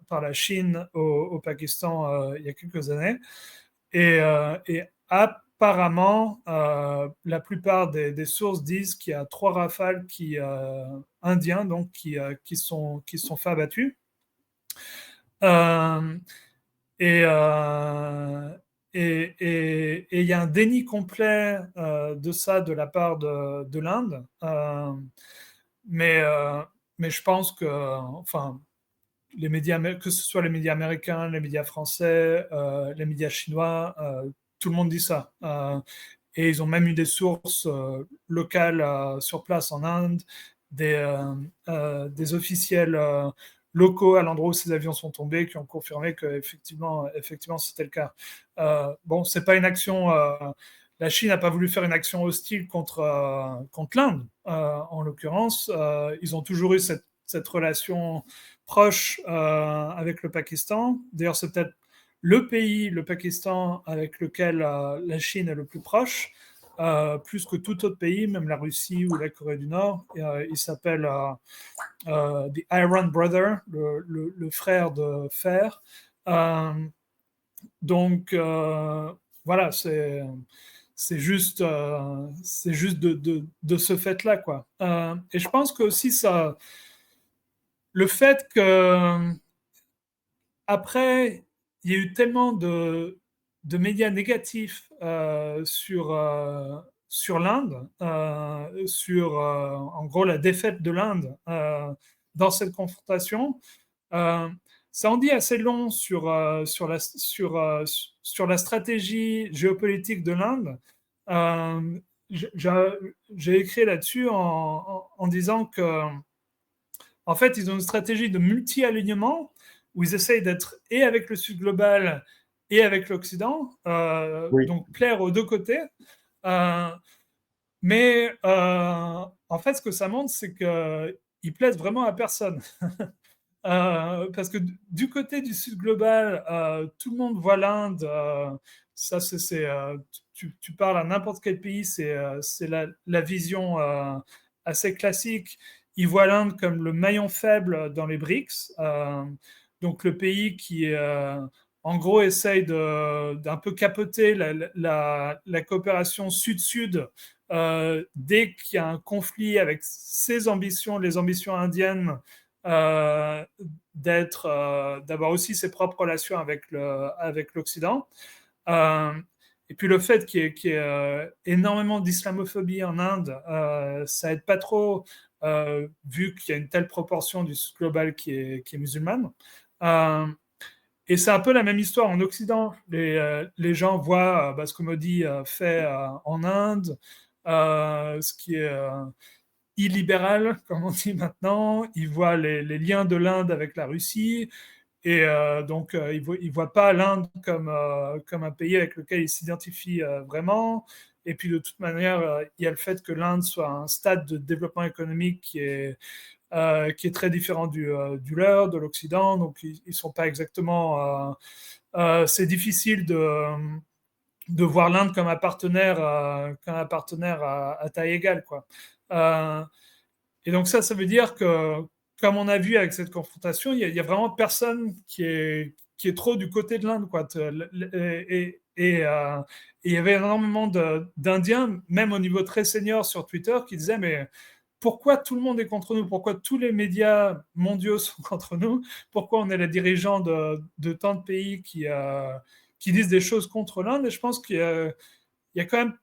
par la Chine au Pakistan il y a quelques années. Et apparemment, la plupart des sources disent qu'il y a 3 Rafales indiens donc, qui sont fait abattus. Euh, et il y a un déni complet de ça de la part de l'Inde. Mais, euh, mais je pense que, enfin, les médias, que ce soit les médias américains, les médias français, les médias chinois, tout le monde dit ça. Et ils ont même eu des sources locales sur place en Inde, des officiels locaux à l'endroit où ces avions sont tombés qui ont confirmé qu'effectivement effectivement, c'était le cas. Bon, c'est pas une action. La Chine n'a pas voulu faire une action hostile contre l'Inde, en l'occurrence. Ils ont toujours eu cette relation proche avec le Pakistan. D'ailleurs, c'est peut-être le pays, le Pakistan, avec lequel la Chine est le plus proche, plus que tout autre pays, même la Russie ou la Corée du Nord. Il s'appelle The Iron Brother, le frère de fer. Euh, donc, voilà, c'est juste de ce fait-là, quoi. Et je pense que aussi ça, le fait que après, il y a eu tellement de médias négatifs sur l'Inde, en gros la défaite de l'Inde dans cette confrontation. Euh, Ça en dit assez long sur la stratégie géopolitique de l'Inde. Euh, j'ai écrit là-dessus en disant que en fait, ils ont une stratégie de multi-alignement où ils essayent d'être et avec le Sud global et avec l'Occident, Oui. donc plaire aux deux côtés. Euh, mais en fait, ce que ça montre, c'est qu'ils plaisent vraiment à personne. Parce que du côté du Sud global, tout le monde voit l'Inde. Ça, tu parles à n'importe quel pays, c'est la vision assez classique. Ils voient l'Inde comme le maillon faible dans les BRICS. Donc le pays qui, en gros, essaye d'un peu capoter la coopération Sud-Sud dès qu'il y a un conflit avec ses ambitions, les ambitions indiennes d'avoir aussi ses propres relations avec l'Occident. Et puis le fait qu'il y ait énormément d'islamophobie en Inde, ça aide pas trop, vu qu'il y a une telle proportion du sud global qui est musulmane. Et c'est un peu la même histoire en Occident. Les gens voient ce que Modi fait en Inde, ce qui est illibéral, comme on dit maintenant. Ils voient les liens de l'Inde avec la Russie. Et donc, ils ne voient pas l'Inde comme un pays avec lequel ils s'identifient vraiment. Et puis, de toute manière, il y a le fait que l'Inde soit un stade de développement économique qui est très différent du leur, de l'Occident. Donc, ils ne sont pas exactement... c'est difficile de voir l'Inde comme un partenaire, à taille égale, quoi. Et donc ça veut dire que, comme on a vu avec cette confrontation, il y a vraiment personne qui est trop du côté de l'Inde, quoi. Et il y avait énormément d'Indiens, même au niveau très senior sur Twitter, qui disaient mais pourquoi tout le monde est contre nous? Pourquoi tous les médias mondiaux sont contre nous? Pourquoi on est les dirigeants de tant de pays qui disent des choses contre l'Inde? Et je pense qu'il y a quand même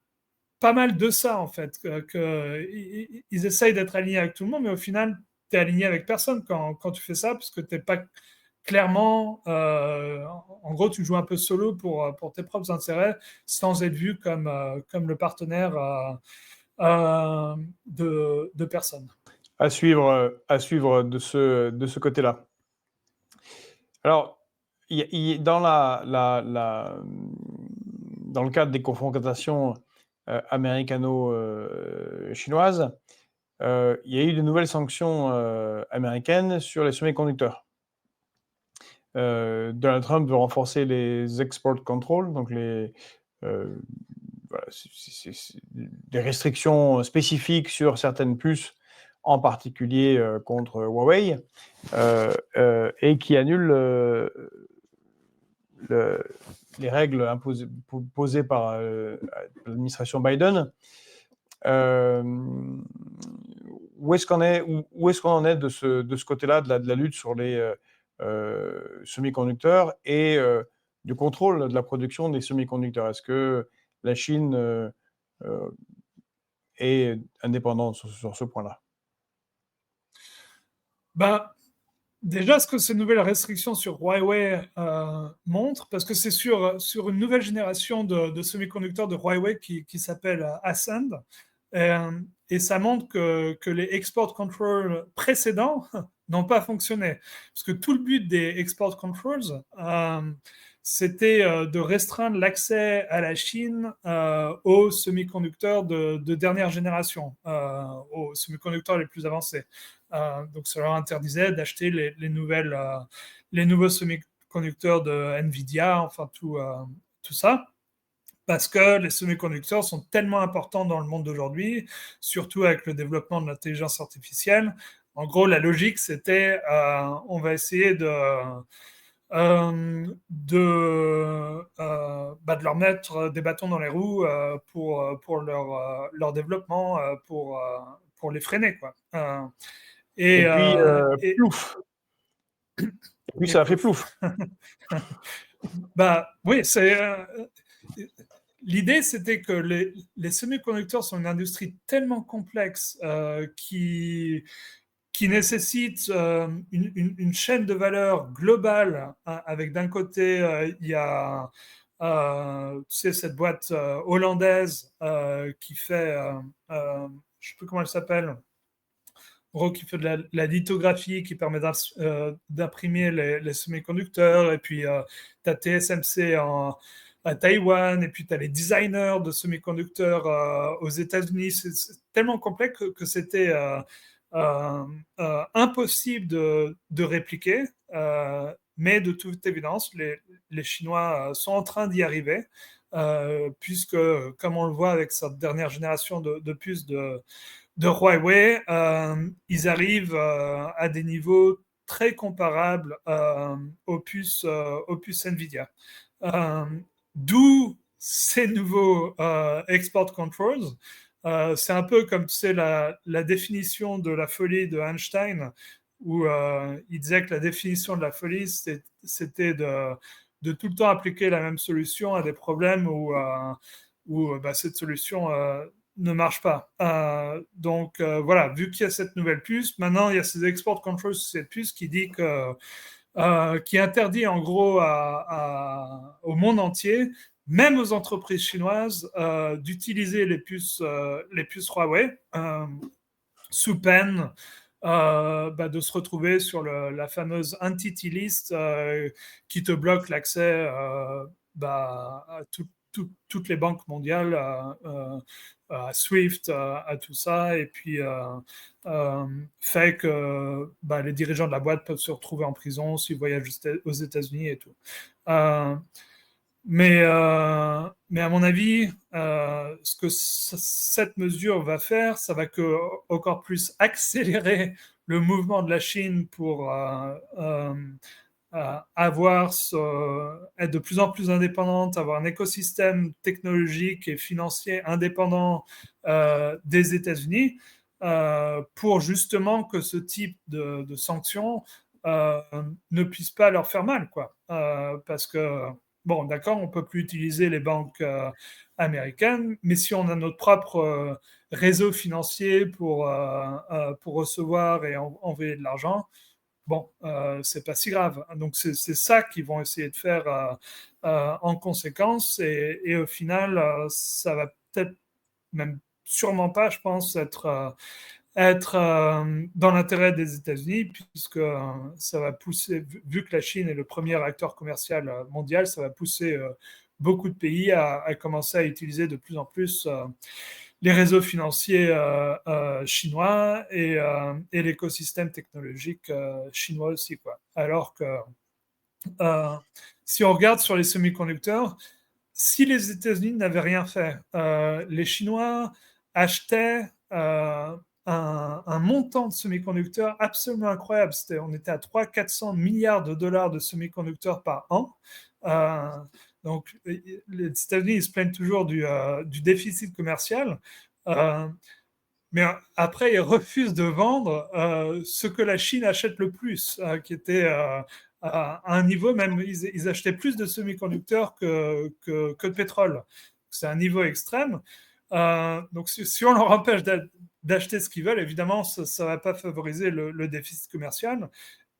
pas mal de ça, en fait. Ils essayent d'être alignés avec tout le monde, mais au final, tu es aligné avec personne quand tu fais ça, parce que tu n'es pas clairement... en gros, tu joues un peu solo pour tes propres intérêts, sans être vu comme le partenaire de personne. À suivre de ce côté-là. Alors, dans dans le cadre des confrontations américano-chinoises, il y a eu de nouvelles sanctions américaines sur les semi-conducteurs. Donald Trump veut renforcer les export controls, donc des restrictions spécifiques sur certaines puces, en particulier contre Huawei, et qui annule les règles posées par l'administration Biden. Où est-ce qu'on en est de ce côté-là, de la lutte sur les semi-conducteurs et du contrôle de la production des semi-conducteurs? Est-ce que la Chine est indépendante sur ce point-là? Déjà, ce que ces nouvelles restrictions sur Huawei montrent, parce que c'est sur une nouvelle génération de semi-conducteurs de Huawei qui s'appelle Ascend, et ça montre que les export controls précédents n'ont pas fonctionné. Parce que tout le but des export controls, c'était de restreindre l'accès à la Chine aux semi-conducteurs de dernière génération, aux semi-conducteurs les plus avancés. Donc ça leur interdisait d'acheter les nouveaux semi-conducteurs de Nvidia, enfin tout ça, parce que les semi-conducteurs sont tellement importants dans le monde d'aujourd'hui, surtout avec le développement de l'intelligence artificielle. En gros, la logique, c'était on va essayer de leur mettre des bâtons dans les roues pour leur développement, pour les freiner, quoi. Et puis, plouf. Et puis ça a fait plouf. Oui, l'idée, c'était que les semi-conducteurs sont une industrie tellement complexe qui nécessite une chaîne de valeur globale, avec d'un côté, il y a cette boîte hollandaise qui fait, je ne sais plus comment elle s'appelle, qui fait de la lithographie, qui permet d'imprimer les semi-conducteurs, et puis tu as TSMC à Taïwan, et puis tu as les designers de semi-conducteurs aux États-Unis. C'est tellement complexe que c'était impossible de répliquer, mais de toute évidence, les Chinois sont en train d'y arriver, puisque, comme on le voit avec cette dernière génération de puces de Huawei, ils arrivent à des niveaux très comparables aux puces Nvidia. D'où ces nouveaux export controls. C'est un peu comme, tu sais, la définition de la folie de Einstein, où il disait que la définition de la folie, c'était de tout le temps appliquer la même solution à des problèmes où cette solution ne marche pas. Donc voilà, vu qu'il y a cette nouvelle puce, maintenant il y a ces export controls sur cette puce qui dit qui interdit en gros au monde entier, même aux entreprises chinoises, d'utiliser les puces Huawei sous peine de se retrouver sur la fameuse entity list qui te bloque l'accès à toutes les banques mondiales, à SWIFT, à tout ça, et puis fait que les dirigeants de la boîte peuvent se retrouver en prison s'ils voyagent aux États-Unis et tout. Mais à mon avis, ce que cette mesure va faire, ça va encore plus accélérer le mouvement de la Chine pour être de plus en plus indépendante, avoir un écosystème technologique et financier indépendant des États-Unis, pour justement que ce type de sanctions ne puisse pas leur faire mal, quoi. Parce que bon, d'accord, on ne peut plus utiliser les banques américaines, mais si on a notre propre réseau financier pour recevoir et envoyer de l'argent, bon, c'est pas si grave. Donc c'est ça qu'ils vont essayer de faire en conséquence, et au final, ça va peut-être même sûrement pas, je pense, être dans l'intérêt des États-Unis, puisque ça va pousser, vu que la Chine est le premier acteur commercial mondial, ça va pousser beaucoup de pays à commencer à utiliser de plus en plus les réseaux financiers chinois et l'écosystème technologique chinois aussi, quoi. Alors que si on regarde sur les semi-conducteurs, si les États-Unis n'avaient rien fait, les Chinois achetaient un montant de semi-conducteurs absolument incroyable. On était à 300-400 milliards de dollars de semi-conducteurs par an. Donc, les États-Unis, ils se plaignent toujours du déficit commercial. Mais après, ils refusent de vendre ce que la Chine achète le plus, qui était à un niveau, même, ils achetaient plus de semi-conducteurs que de pétrole. C'est un niveau extrême. Donc, si on leur empêche d'acheter ce qu'ils veulent, évidemment, ça ne va pas favoriser le déficit commercial,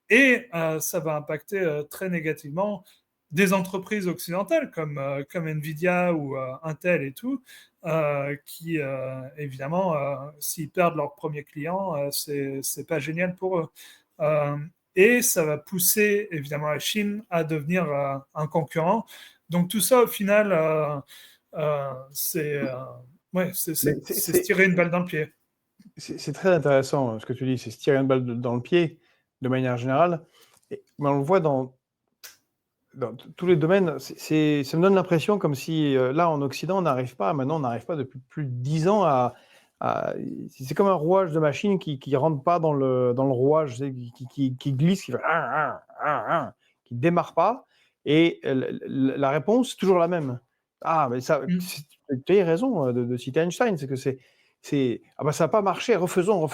et ça va impacter très négativement des entreprises occidentales comme Nvidia ou Intel et tout, qui évidemment, s'ils perdent leur premier client, c'est pas génial pour eux. Et ça va pousser évidemment la Chine à devenir un concurrent. Donc tout ça, au final, c'est se tirer une balle dans le pied. C'est très intéressant ce que tu dis, c'est se tirer une balle dans le pied de manière générale. Mais on le voit dans tous les domaines. Ça me donne l'impression comme si là en Occident, on n'arrive pas depuis plus de 10 ans c'est comme un rouage de machine qui rentre pas dans le rouage, qui glisse, qui fait qui démarre pas. Et la réponse est toujours la même. Ah, mais ça, tu as raison de citer Einstein, c'est que ça n'a pas marché, refaisons.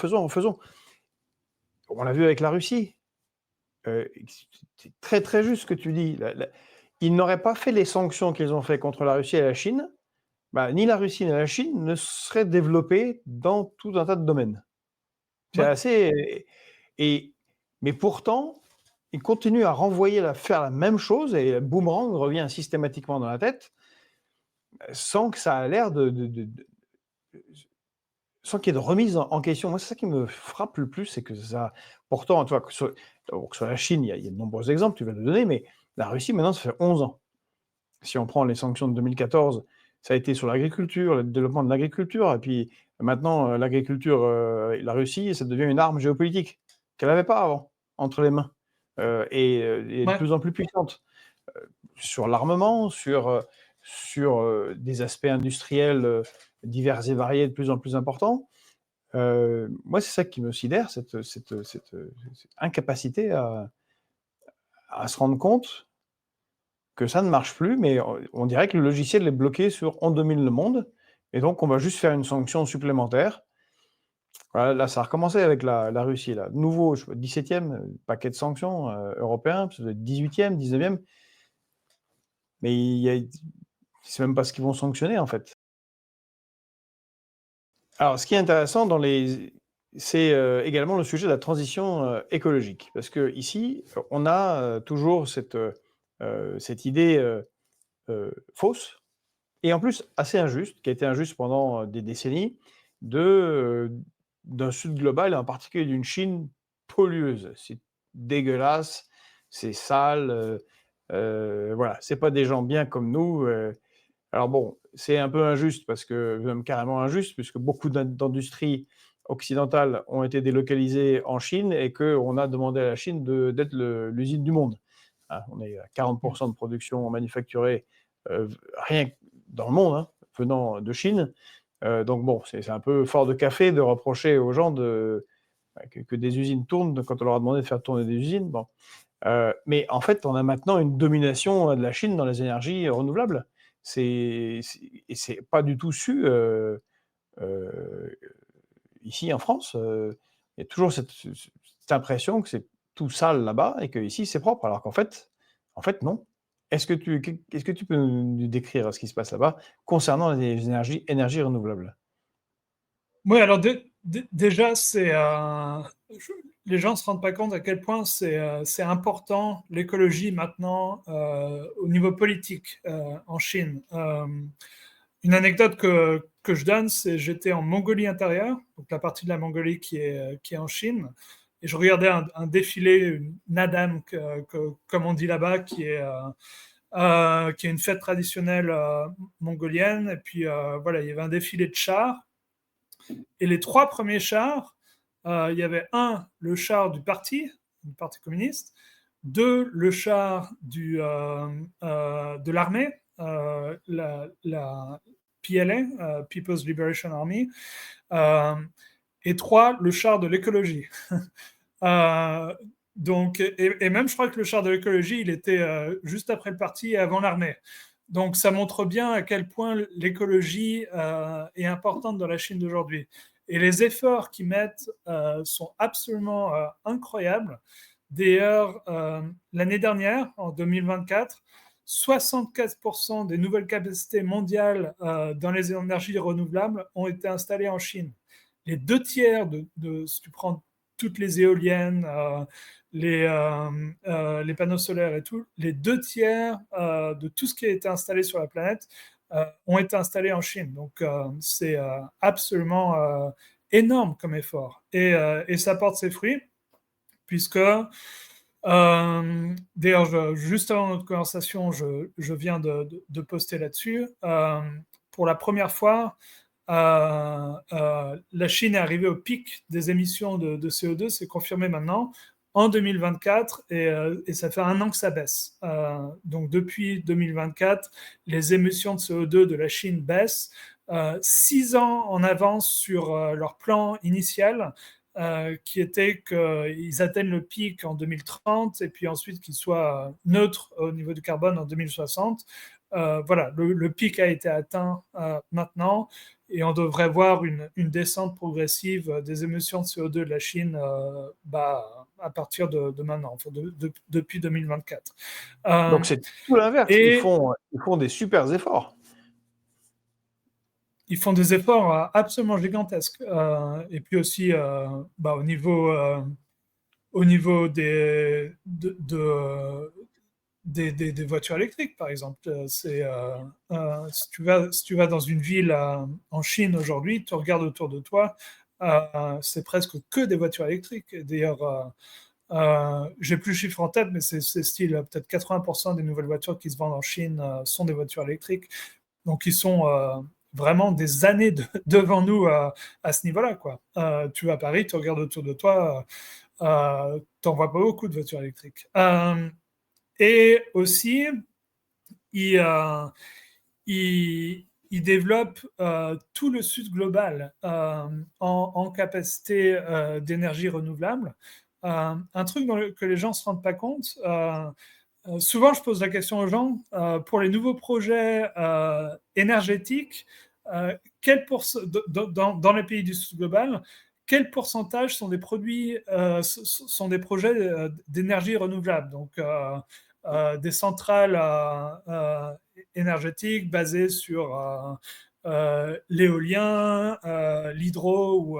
On l'a vu avec la Russie. C'est très très juste ce que tu dis. Ils n'auraient pas fait les sanctions qu'ils ont fait contre la Russie et la Chine, ni la Russie ni la Chine ne seraient développés dans tout un tas de domaines. C'est assez. Mais pourtant, ils continuent à faire la même chose, et le boomerang revient systématiquement dans la tête, sans que ça a l'air sans qu'il y ait de remise en question. Moi, c'est ça qui me frappe le plus, c'est que ça. Pourtant, tu vois, sur la Chine, il y a de nombreux exemples, tu vas le donner, mais la Russie, maintenant, ça fait 11 ans. Si on prend les sanctions de 2014, ça a été sur l'agriculture, le développement de l'agriculture, et puis maintenant, l'agriculture, la Russie, ça devient une arme géopolitique qu'elle n'avait pas avant, entre les mains, et de plus en plus puissante. Sur l'armement, sur des aspects industriels divers et variés de plus en plus importants. Moi, c'est ça qui me sidère, cette incapacité à se rendre compte que ça ne marche plus, mais on dirait que le logiciel est bloqué sur « on domine le monde », et donc on va juste faire une sanction supplémentaire Voilà, là, ça a recommencé avec la Russie, là. Nouveau, 17e paquet de sanctions européen, ça doit être 18e, 19e. Mais c'est même pas ce qu'ils vont sanctionner, en fait. Alors, ce qui est intéressant c'est également le sujet de la transition écologique. Parce qu'ici, on a toujours cette idée fausse, et en plus assez injuste, qui a été injuste pendant des décennies, d'un Sud global, et en particulier d'une Chine pollueuse. C'est dégueulasse, c'est sale, voilà, c'est pas des gens bien comme nous. Alors bon, c'est un peu injuste, parce que même carrément injuste, puisque beaucoup d'industries occidentales ont été délocalisées en Chine, et qu'on a demandé à la Chine d'être l'usine du monde. Hein, on est à 40% de production manufacturée rien que dans le monde, hein, venant de Chine. Donc bon, c'est un peu fort de café de reprocher aux gens que des usines tournent quand on leur a demandé de faire tourner des usines. Bon. Mais en fait, on a maintenant une domination de la Chine dans les énergies renouvelables. Et c'est pas du tout su ici en France. Il y a toujours cette impression que c'est tout sale là-bas et qu'ici c'est propre, alors qu'en fait non. Est-ce que tu peux nous décrire ce qui se passe là-bas concernant les énergies renouvelables? Oui, alors déjà, les gens ne se rendent pas compte à quel point c'est important l'écologie maintenant au niveau politique en Chine. Une anecdote que je donne, c'est j'étais en Mongolie intérieure, donc la partie de la Mongolie qui est en Chine, et je regardais un défilé, une Nadam, comme on dit là-bas, qui est une fête traditionnelle mongolienne. Et puis voilà, il y avait un défilé de chars. Et les trois premiers chars, il y avait le char du parti communiste, deux, le char de l'armée, la PLA, People's Liberation Army, et trois, le char de l'écologie. Donc, et même, je crois que le char de l'écologie, il était juste après le parti et avant l'armée. Donc, ça montre bien à quel point l'écologie est importante dans la Chine d'aujourd'hui. Et les efforts qu'ils mettent sont absolument incroyables. D'ailleurs, l'année dernière, en 2024, 64% des nouvelles capacités mondiales dans les énergies renouvelables ont été installées en Chine. Les 2 tiers si tu prends toutes les éoliennes, les panneaux solaires et tout, les 2 tiers de tout ce qui a été installé sur la planète ont été installés en Chine. Donc, c'est absolument énorme comme effort. Et ça porte ses fruits, puisque, d'ailleurs, juste avant notre conversation, je viens de poster là-dessus. Pour la première fois, la Chine est arrivée au pic des émissions de CO2, c'est confirmé maintenant, en 2024, et ça fait 1 an que ça baisse. Donc depuis 2024, les émissions de CO2 de la Chine baissent 6 ans en avance sur leur plan initial, qui était qu'ils atteignent le pic en 2030 et puis ensuite qu'ils soient neutres au niveau du carbone en 2060. Voilà, le pic a été atteint maintenant, et on devrait voir une descente progressive des émissions de CO2 de la Chine à partir de maintenant, enfin depuis 2024. Donc c'est tout l'inverse. Ils font des super efforts. Ils font des efforts absolument gigantesques. Et puis aussi, au niveau des voitures électriques, par exemple. Si tu vas dans une ville en Chine aujourd'hui, tu regardes autour de toi, c'est presque que des voitures électriques. D'ailleurs, j'ai plus le chiffre en tête, mais c'est style peut-être 80% des nouvelles voitures qui se vendent en Chine sont des voitures électriques. Donc, ils sont vraiment des années devant nous à ce niveau-là, quoi. Tu vas à Paris, tu regardes autour de toi, t'en vois pas beaucoup de voitures électriques. Et aussi, il développe tout le sud global en capacité d'énergie renouvelable. Un truc que les gens ne se rendent pas compte, souvent je pose la question aux gens, pour les nouveaux projets énergétiques, dans les pays du sud global, quel pourcentage sont des produits, sont des projets d'énergie renouvelable. Donc, des centrales énergétiques basées sur l'éolien, l'hydro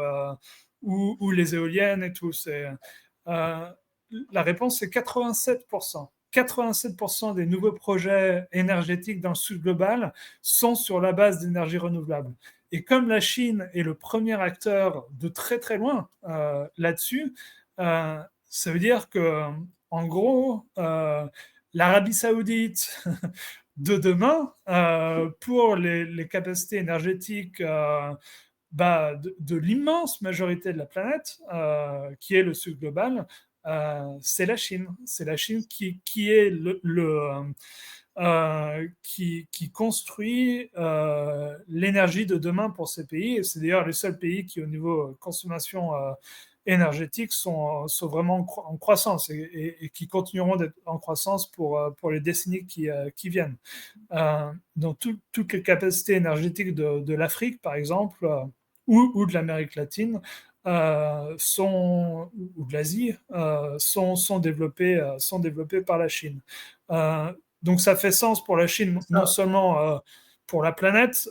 ou les éoliennes et tout. La réponse, c'est 87%. 87% des nouveaux projets énergétiques dans le sud global sont sur la base d'énergie renouvelable. Et comme la Chine est le premier acteur de très très loin là-dessus, ça veut dire que, en gros, l'Arabie Saoudite de demain, pour les capacités énergétiques de l'immense majorité de la planète, qui est le sud global, c'est la Chine. C'est la Chine qui est qui construit l'énergie de demain pour ces pays. Et c'est d'ailleurs les seuls pays qui, au niveau consommation énergétique, sont vraiment en croissance et qui continueront d'être en croissance pour les décennies qui viennent. Donc, toutes les capacités énergétiques de l'Afrique, par exemple, ou de l'Amérique latine, ou de l'Asie, sont développées par la Chine. Donc ça fait sens pour la Chine, non seulement pour la planète,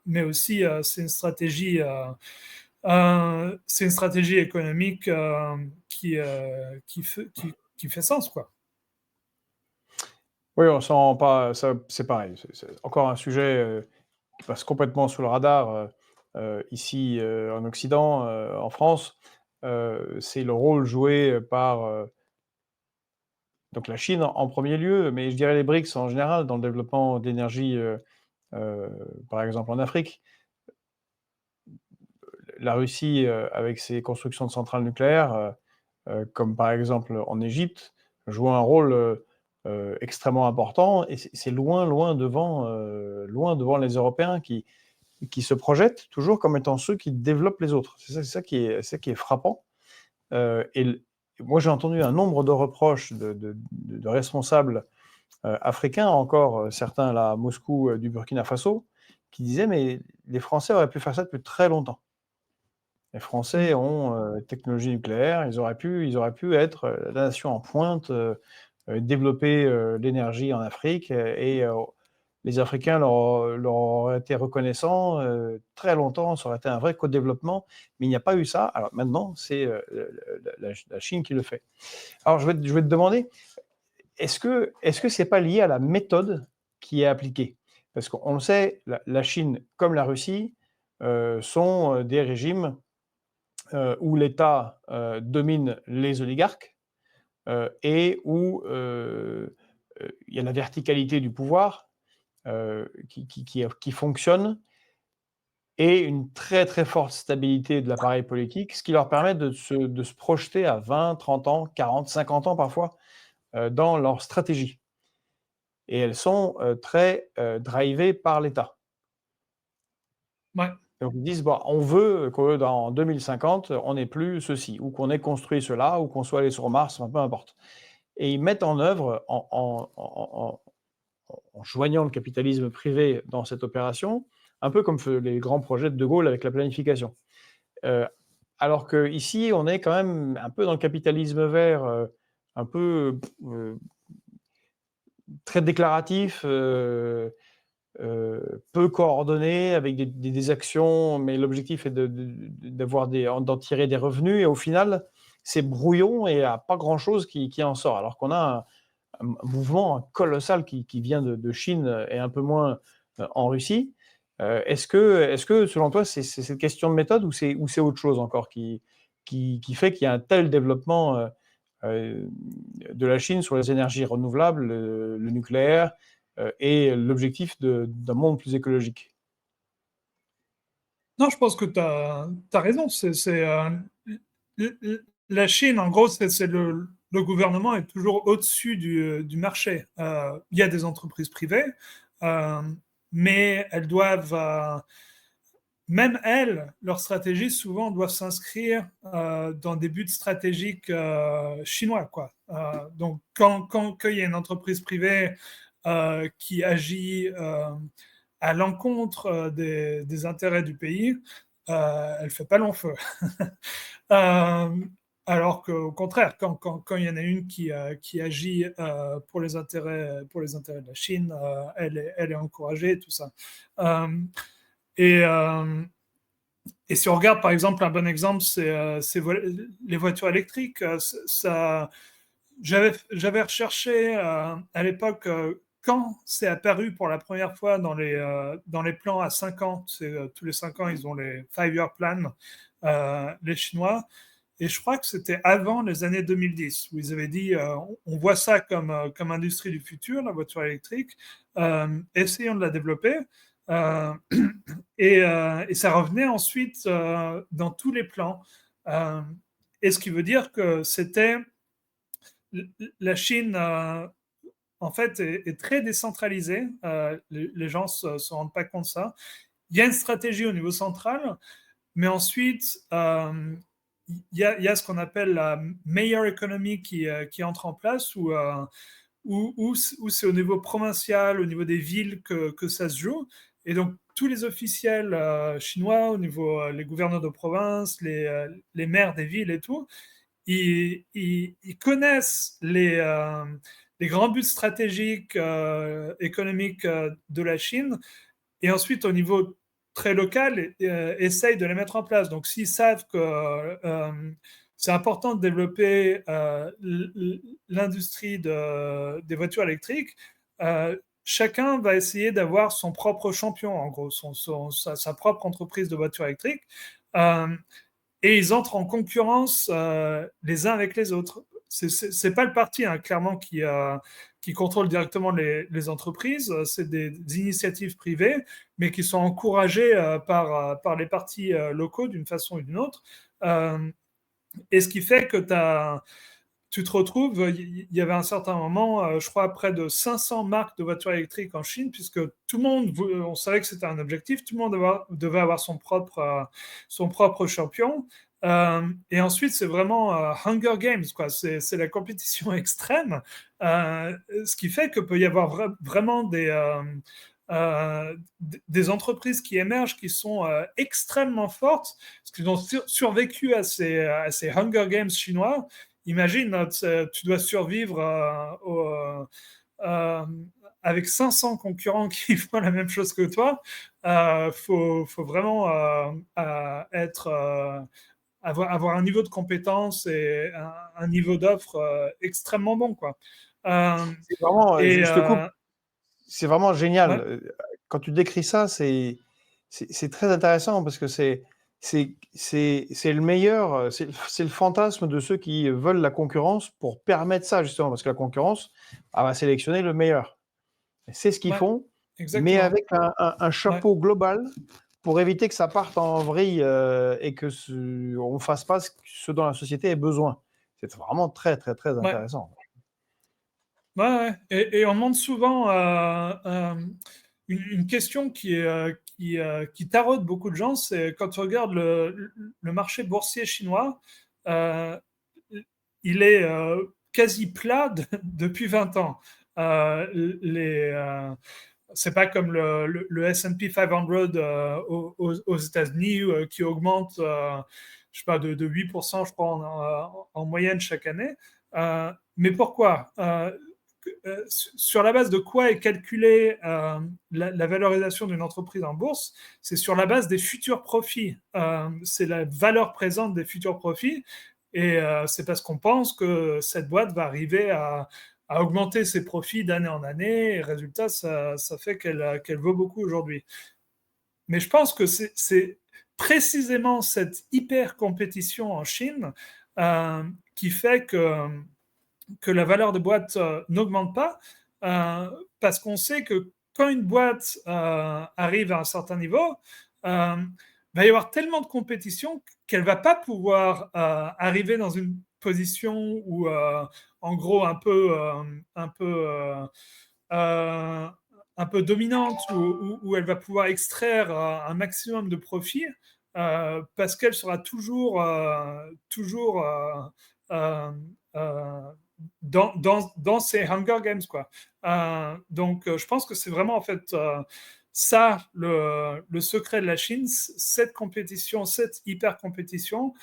mais aussi c'est une stratégie économique qui fait sens, quoi. Oui, on sent pas ça, c'est pareil. C'est encore un sujet qui passe complètement sous le radar ici en Occident, en France. C'est le rôle joué par donc la Chine en premier lieu, mais je dirais les BRICS en général dans le développement d'énergie, par exemple en Afrique. La Russie, avec ses constructions de centrales nucléaires, comme par exemple en Égypte, joue un rôle extrêmement important et c'est loin, loin devant les Européens qui se projettent toujours comme étant ceux qui développent les autres. C'est ça qui est frappant. Et moi, j'ai entendu un nombre de reproches de responsables africains, encore certains là à Moscou du Burkina Faso, qui disaient mais les Français auraient pu faire ça depuis très longtemps. Les Français ont technologie nucléaire, ils auraient pu être la nation en pointe, développer l'énergie en Afrique et les Africains leur auraient été reconnaissants très longtemps, ça aurait été un vrai co-développement, mais il n'y a pas eu ça. Alors maintenant, c'est la Chine qui le fait. Alors je vais te demander, est-ce que c'est pas lié à la méthode qui est appliquée? Parce qu'on le sait, la Chine comme la Russie sont des régimes où l'État domine les oligarques et où il y a la verticalité du pouvoir qui fonctionne et une très très forte stabilité de l'appareil politique, ce qui leur permet de se projeter à 20, 30 ans, 40, 50 ans parfois dans leur stratégie. Et elles sont très drivées par l'État. Ouais. Donc ils disent, bon, on veut que dans 2050, on n'ait plus ceci, ou qu'on ait construit cela, ou qu'on soit allé sur Mars, peu importe. Et ils mettent en œuvre, en joignant le capitalisme privé dans cette opération, un peu comme les grands projets de Gaulle avec la planification. Alors qu'ici, on est quand même un peu dans le capitalisme vert, un peu très déclaratif, peu coordonné, avec des actions, mais l'objectif est d'en tirer des revenus, et au final, c'est brouillon et il n'y a pas grand-chose qui en sort, alors qu'on a un mouvement colossal qui vient de Chine et un peu moins en Russie. Est-ce que selon toi, c'est cette question de méthode ou c'est autre chose encore qui fait qu'il y a un tel développement de la Chine sur les énergies renouvelables, le nucléaire, et l'objectif d'un monde plus écologique? Non, je pense que tu as raison. La Chine, en gros, c'est le gouvernement est toujours au-dessus du marché. Il y a des entreprises privées, mais elles doivent, même elles, leur stratégie souvent doivent s'inscrire dans des buts stratégiques chinois, quoi. Donc, quand il y a une entreprise privée qui agit à l'encontre des intérêts du pays, elle fait pas long feu. Euh, alors qu'au contraire, quand il y en a une qui agit pour les intérêts de la Chine, elle est encouragée, tout ça. Euh, et, euh, et si on regarde, par exemple, un bon exemple, c'est les voitures électriques. J'avais recherché à l'époque quand c'est apparu pour la première fois dans les plans à 5 ans. Tous les 5 ans, ils ont les 5-year plans, les Chinois. Et je crois que c'était avant les années 2010, où ils avaient dit on voit ça comme industrie du futur, la voiture électrique, essayons de la développer. Euh, et ça revenait ensuite dans tous les plans. Euh, et ce qui veut dire que c'était la Chine, en fait, est très décentralisée. Les gens ne se rendent pas compte de ça. Il y a une stratégie au niveau central, mais ensuite, il y a ce qu'on appelle la meilleure économie qui entre en place, où c'est au niveau provincial, au niveau des villes que ça se joue. Et donc, tous les officiels chinois, au niveau les gouverneurs de province, les maires des villes et tout, ils connaissent les grands buts stratégiques économiques de la Chine et ensuite au niveau très local essayent de les mettre en place. Donc s'ils savent que c'est important de développer l'industrie des voitures électriques, chacun va essayer d'avoir son propre champion, en gros, sa propre entreprise de voitures électriques. Euh, et ils entrent en concurrence les uns avec les autres. C'est pas le parti, hein, clairement, qui contrôle directement les entreprises. C'est des initiatives privées, mais qui sont encouragées par les partis locaux d'une façon ou d'une autre. Et ce qui fait que tu te retrouves, il y avait un certain moment, je crois, près de 500 marques de voitures électriques en Chine, puisque tout le monde, on savait que c'était un objectif, tout le monde devait avoir son propre champion. Et ensuite, c'est vraiment Hunger Games, quoi. C'est la compétition extrême, ce qui fait que peut y avoir vraiment des entreprises qui émergent qui sont extrêmement fortes, parce qu'ils ont survécu à ces Hunger Games chinois. Imagine, tu dois survivre euh, avec 500 concurrents qui font la même chose que toi. Faut vraiment avoir un niveau de compétence et un niveau d'offre extrêmement bon, quoi. C'est vraiment, Et je te coupe, c'est vraiment génial. ouais, Quand tu décris ça, c'est très intéressant parce que c'est le meilleur, c'est le fantasme de ceux qui veulent la concurrence pour permettre ça, justement, parce que la concurrence, elle va sélectionner le meilleur. C'est ce qu'ils ouais, font, mais exactement. avec un Ouais. chapeau global pour éviter que ça parte en vrille et que on ne fasse pas ce dont la société a besoin. C'est vraiment très, très, très Ouais. intéressant. Ouais, ouais. Et on demande souvent une question qui taraude beaucoup de gens, c'est quand tu regardes le marché boursier chinois, euh, il est quasi plat depuis 20 ans. Euh, les, euh, c'est pas comme le S&P 500 aux États-Unis qui augmente, je sais pas, de 8%, je crois, en moyenne chaque année. Mais pourquoi sur la base de quoi est calculée la valorisation d'une entreprise en bourse? C'est sur la base des futurs profits. C'est la valeur présente des futurs profits. Et c'est parce qu'on pense que cette boîte va arriver à augmenter ses profits d'année en année. Et résultat, ça fait qu'elle vaut beaucoup aujourd'hui. Mais je pense que c'est précisément cette hyper compétition en Chine qui fait que la valeur de boîte n'augmente pas, euh, parce qu'on sait que quand une boîte arrive à un certain niveau, il va y avoir tellement de compétition qu'elle ne va pas pouvoir arriver dans une position où, en gros, un peu, euh, un peu dominante, où elle va pouvoir extraire un maximum de profit, parce qu'elle sera toujours euh, euh, dans ces Hunger Games, quoi. Donc, je pense que c'est vraiment, en fait, le secret de la Chine, cette compétition, cette hyper-compétition,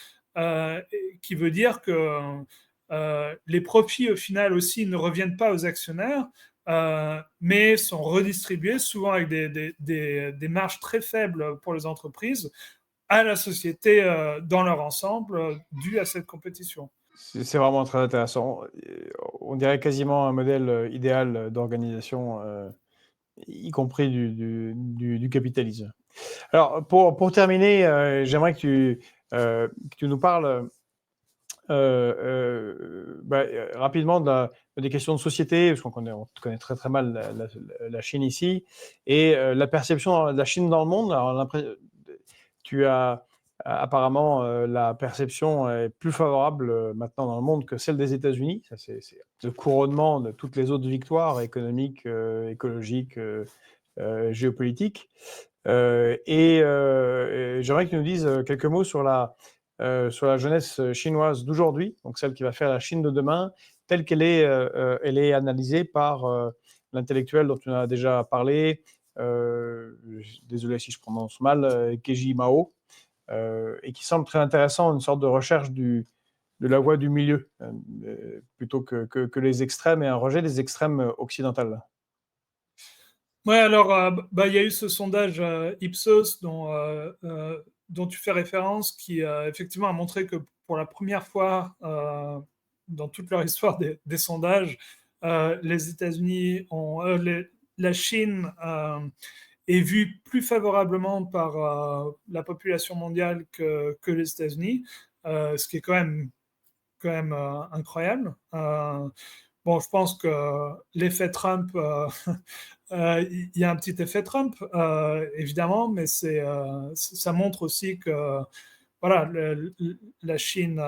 qui veut dire que les profits, au final, aussi ne reviennent pas aux actionnaires, mais sont redistribués, souvent avec des marges très faibles pour les entreprises, à la société dans leur ensemble, dû à cette compétition. C'est vraiment très intéressant. On dirait quasiment un modèle idéal d'organisation, y compris du capitalisme. Alors, pour terminer, j'aimerais que tu nous parles rapidement des questions de société, parce on connaît très très mal la Chine ici, et la perception de la Chine dans le monde. Alors, tu as apparemment la perception est plus favorable maintenant dans le monde que celle des États-Unis. Ça, c'est le couronnement de toutes les autres victoires économiques, écologiques, géopolitiques. Et j'aimerais que tu nous dises quelques mots sur la jeunesse chinoise d'aujourd'hui, donc celle qui va faire la Chine de demain, telle qu'elle est, elle est analysée par l'intellectuel dont tu as déjà parlé, désolé si je prononce mal, Keiji Mao, et qui semble très intéressant, une sorte de recherche de la voie du milieu, plutôt que les extrêmes, et un rejet des extrêmes occidentales. Ouais, alors, il y a eu ce sondage Ipsos dont tu fais référence, qui effectivement a montré que pour la première fois dans toute leur histoire des sondages, les États-Unis la Chine est vue plus favorablement par la population mondiale que les États-Unis, ce qui est quand même incroyable. Bon, je pense que l'effet Trump, il y a un petit effet Trump, évidemment, mais ça montre aussi que voilà, la Chine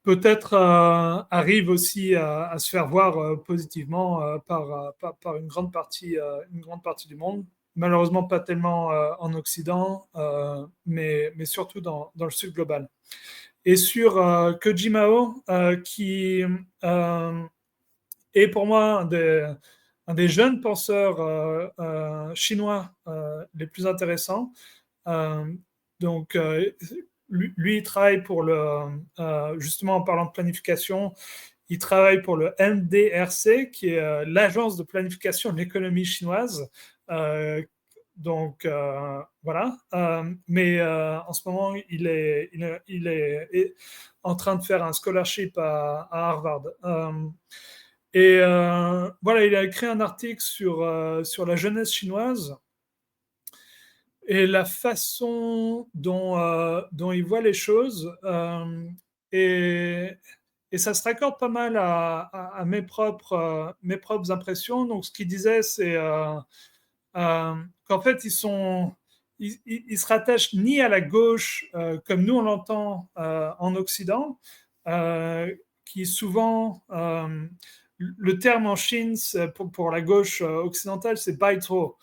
peut-être arrive aussi à se faire voir positivement par une grande partie du monde. Malheureusement, pas tellement en Occident, mais surtout dans le Sud global. Et sur Koji Mao, qui est pour moi un des jeunes penseurs chinois les plus intéressants. Donc, lui, il travaille pour justement en parlant de planification, il travaille pour le NDRC, qui est l'agence de planification de l'économie chinoise. Donc, voilà. Mais en ce moment, il est en train de faire un scholarship à Harvard. Et voilà, il a écrit un article sur la jeunesse chinoise et la façon dont il voit les choses. Et ça se raccorde pas mal à mes propres impressions. Donc, ce qu'il disait, c'est qu'en fait, ils se rattachent ni à la gauche, comme nous on l'entend en Occident, qui souvent, le terme en Chine pour la gauche occidentale, c'est Baizhou.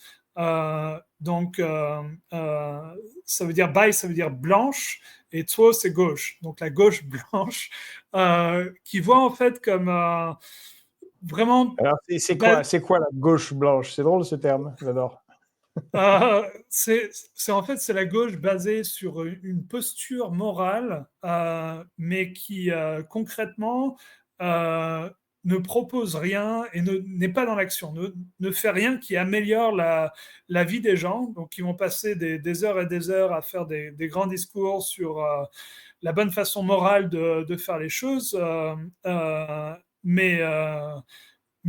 Donc, ça veut dire Bai, ça veut dire blanche, et Tuo, c'est gauche. Donc, la gauche blanche, qui voit en fait comme vraiment. Alors, c'est quoi la gauche blanche? C'est drôle ce terme, j'adore. C'est en fait, c'est la gauche basée sur une posture morale, mais qui concrètement ne propose rien et n'est pas dans l'action, ne fait rien qui améliore la vie des gens. Donc, ils vont passer des heures et des heures à faire des grands discours sur la bonne façon morale de faire les choses, mais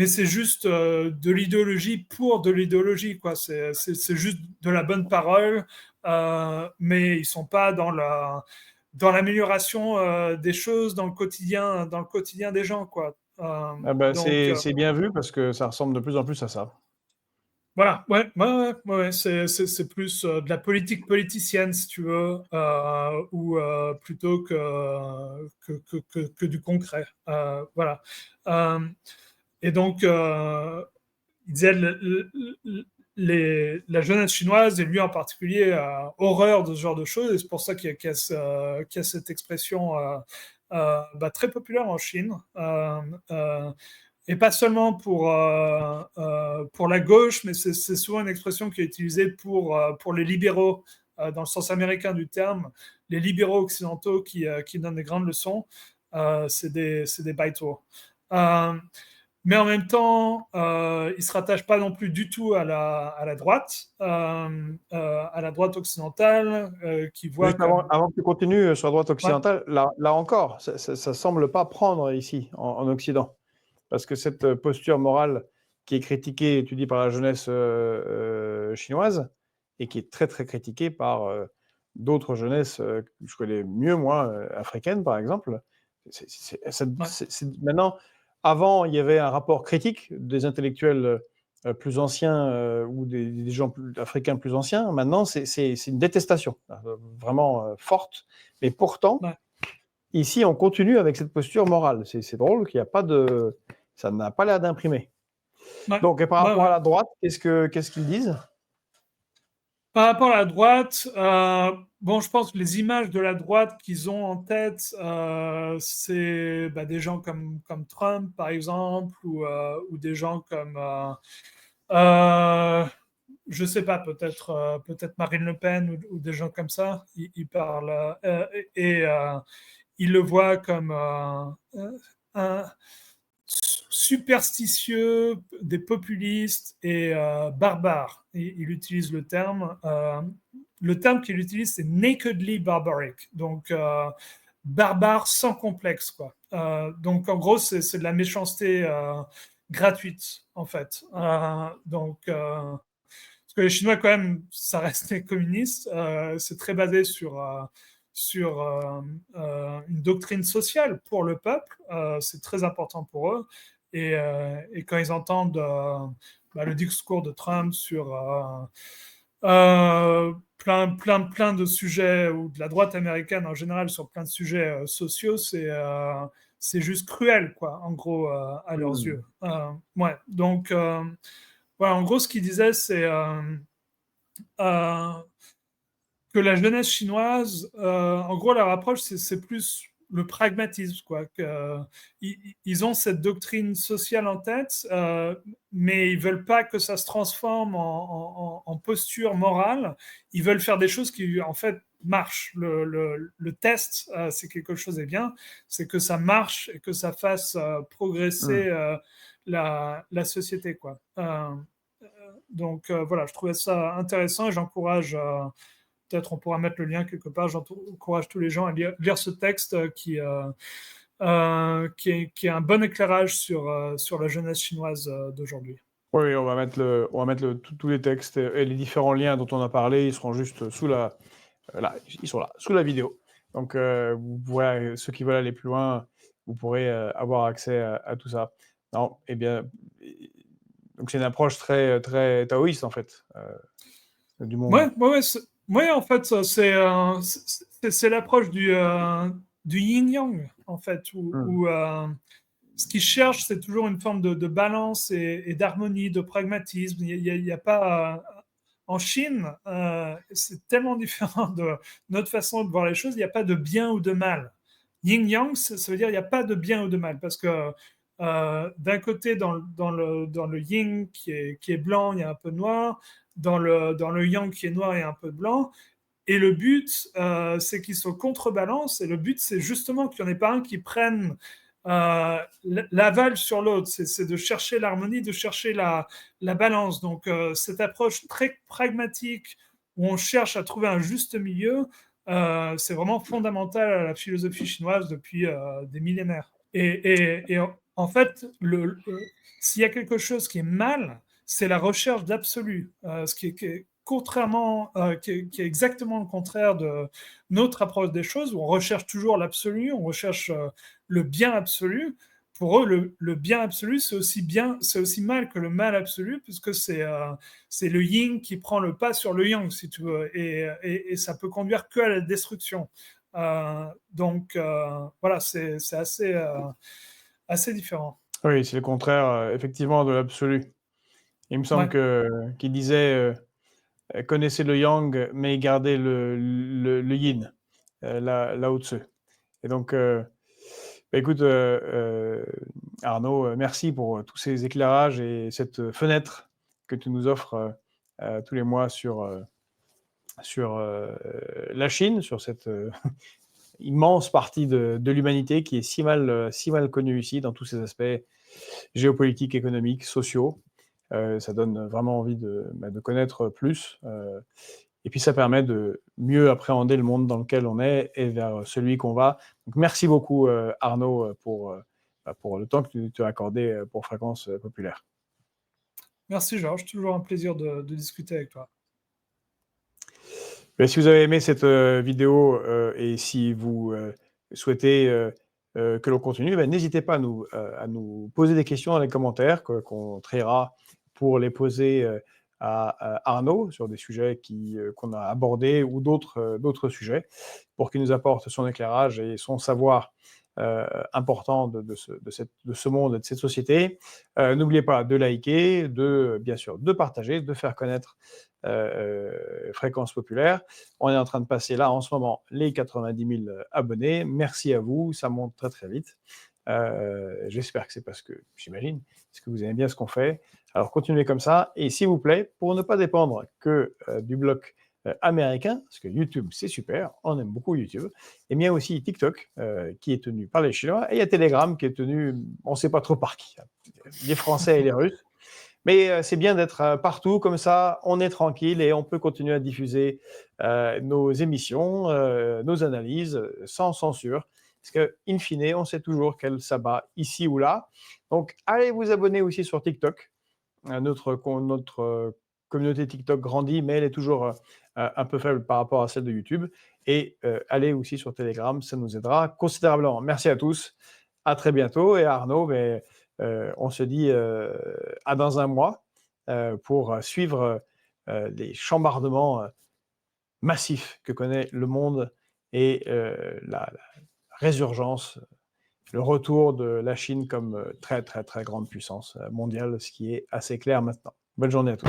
c'est juste de l'idéologie pour de l'idéologie, quoi. C'est juste de la bonne parole, mais ils sont pas dans l'amélioration des choses dans le quotidien des gens, quoi. Donc, c'est bien vu parce que ça ressemble de plus en plus à ça. voilà, ouais, c'est plus de la politique politicienne, si tu veux, ou plutôt que du concret. Voilà. Et donc, il disait la jeunesse chinoise, et lui en particulier, a horreur de ce genre de choses, et c'est pour ça qu'il y a cette expression très populaire en Chine. et pas seulement pour la gauche, mais c'est souvent une expression qui est utilisée pour les libéraux, dans le sens américain du terme, les libéraux occidentaux qui donnent des grandes leçons, c'est des baïtos. Mais en même temps, il ne se rattache pas non plus du tout à la droite occidentale, qui voit Juste comme... avant que tu continues sur la droite Ouais, occidentale, là encore, ça ne semble pas prendre ici, en Occident. Parce que cette posture morale qui est critiquée, tu dis, par la jeunesse chinoise, et qui est très, très critiquée par d'autres jeunesses que je connais mieux, moi, africaines, par exemple. ouais. Maintenant, avant, il y avait un rapport critique des intellectuels plus anciens ou des gens africains plus anciens. Maintenant, c'est une détestation vraiment forte. Mais pourtant, Ouais. ici, on continue avec cette posture morale. C'est drôle qu'il n'y a pas de... Ça n'a pas l'air d'imprimer. Ouais. Donc, et par Ouais, rapport ouais. à la droite, qu'est-ce qu'ils disent? Par rapport à la droite, bon, je pense que les images de la droite qu'ils ont en tête, c'est des gens comme Trump, par exemple, ou des gens comme, je sais pas, peut-être Marine Le Pen ou des gens comme ça. Ils parlent et ils le voient comme un superstitieux, des populistes et barbares. Il utilise le terme. Le terme qu'il utilise, c'est nakedly barbaric. Donc, barbare sans complexe, quoi. Donc, en gros, c'est de la méchanceté gratuite, en fait. Parce que les Chinois, quand même, ça reste des communistes. C'est très basé sur une doctrine sociale pour le peuple. C'est très important pour eux. Et quand ils entendent le discours de Trump sur plein de sujets, ou de la droite américaine en général sur plein de sujets sociaux, c'est juste cruel, quoi, en gros, à leurs yeux. Ouais, donc, voilà, en gros, ce qu'il disait, c'est euh, que la jeunesse chinoise, en gros, leur approche, c'est plus le pragmatisme, quoi. Ils ont cette doctrine sociale en tête, mais ils veulent pas que ça se transforme en posture morale. Ils veulent faire des choses qui, en fait, marchent. Le test, c'est quelque chose de bien, c'est que ça marche et que ça fasse progresser la société, quoi. Donc voilà, je trouvais ça intéressant et j'encourage, peut-être on pourra mettre le lien quelque part, j'encourage tous les gens à lire ce texte qui est un bon éclairage sur la jeunesse chinoise d'aujourd'hui. Oui, on va mettre tous les textes et les différents liens dont on a parlé, ils seront juste sous là, ils sont là, sous la vidéo. Donc, vous pourrez, ceux qui veulent aller plus loin, vous pourrez avoir accès à tout ça. Non, eh bien, donc c'est une approche très, très taoïste, en fait, du monde. Ouais, en fait, c'est l'approche du yin-yang, en fait, où ce qu'ils cherchent, c'est toujours une forme de balance et d'harmonie, de pragmatisme. Il y a pas... en Chine, c'est tellement différent de notre façon de voir les choses, il n'y a pas de bien ou de mal. Yin-yang, ça veut dire il n'y a pas de bien ou de mal, parce que d'un côté, dans le yin qui est blanc, il y a un peu de noir, dans le yang qui est noir, il y a un peu de blanc, et le but, c'est qu'ils se contrebalancent, et le but, c'est justement qu'il n'y en ait pas un qui prenne l'aval sur l'autre, c'est de chercher l'harmonie, de chercher la balance. Donc, cette approche très pragmatique, où on cherche à trouver un juste milieu, c'est vraiment fondamental à la philosophie chinoise depuis des millénaires. Et en fait, s'il y a quelque chose qui est mal, c'est la recherche d'absolu, ce qui est contrairement, qui est exactement le contraire de notre approche des choses, où on recherche toujours l'absolu, on recherche le bien absolu. Pour eux, le bien absolu, c'est aussi mal que le mal absolu, puisque c'est le yin qui prend le pas sur le yang, si tu veux, et ça peut conduire que à la destruction. Donc, voilà, c'est assez différent. Oui, c'est le contraire, effectivement, de l'absolu. Il me semble Ouais. qu'il disait connaissez le yang, mais gardez le yin, Lao Tzu. Et donc, Bah, écoute, Arnaud, merci pour tous ces éclairages et cette fenêtre que tu nous offres tous les mois sur la Chine, sur cette immense partie de l'humanité qui est si mal connue ici dans tous ses aspects géopolitiques, économiques, sociaux. Ça donne vraiment envie de connaître plus. Et puis ça permet de mieux appréhender le monde dans lequel on est et vers celui qu'on va. Donc merci beaucoup Arnaud pour le temps que tu as accordé pour Fréquence Populaire. Merci Georges, toujours un plaisir de discuter avec toi. Mais si vous avez aimé cette vidéo et si vous souhaitez que l'on continue, n'hésitez pas à nous poser des questions dans les commentaires qu'on triera pour les poser à Arnaud sur des sujets qu'on a abordés ou d'autres sujets pour qu'il nous apporte son éclairage et son savoir important de ce monde et de cette société. N'oubliez pas de liker, bien sûr de partager, de faire connaître Fréquence Populaire. On est en train de passer là en ce moment les 90 000 abonnés. Merci à vous, ça monte très très vite. J'espère que c'est parce que, j'imagine, parce que vous aimez bien ce qu'on fait. Alors continuez comme ça et s'il vous plaît, pour ne pas dépendre que du bloc américain, parce que YouTube c'est super, on aime beaucoup YouTube, et bien aussi TikTok qui est tenu par les Chinois, et il y a Telegram qui est tenu, on ne sait pas trop par qui, les Français et les Russes. Mais c'est bien d'être partout, comme ça, on est tranquille et on peut continuer à diffuser nos émissions, nos analyses, sans censure. Parce que, in fine, on sait toujours quel s'abat ici ou là. Donc, allez vous abonner aussi sur TikTok. Notre communauté TikTok grandit, mais elle est toujours un peu faible par rapport à celle de YouTube. Et allez aussi sur Telegram, ça nous aidera considérablement. Merci à tous, à très bientôt. Et Arnaud, on se dit à dans un mois pour suivre les chambardements massifs que connaît le monde et la résurgence, le retour de la Chine comme très très très grande puissance mondiale, ce qui est assez clair maintenant. Bonne journée à tous.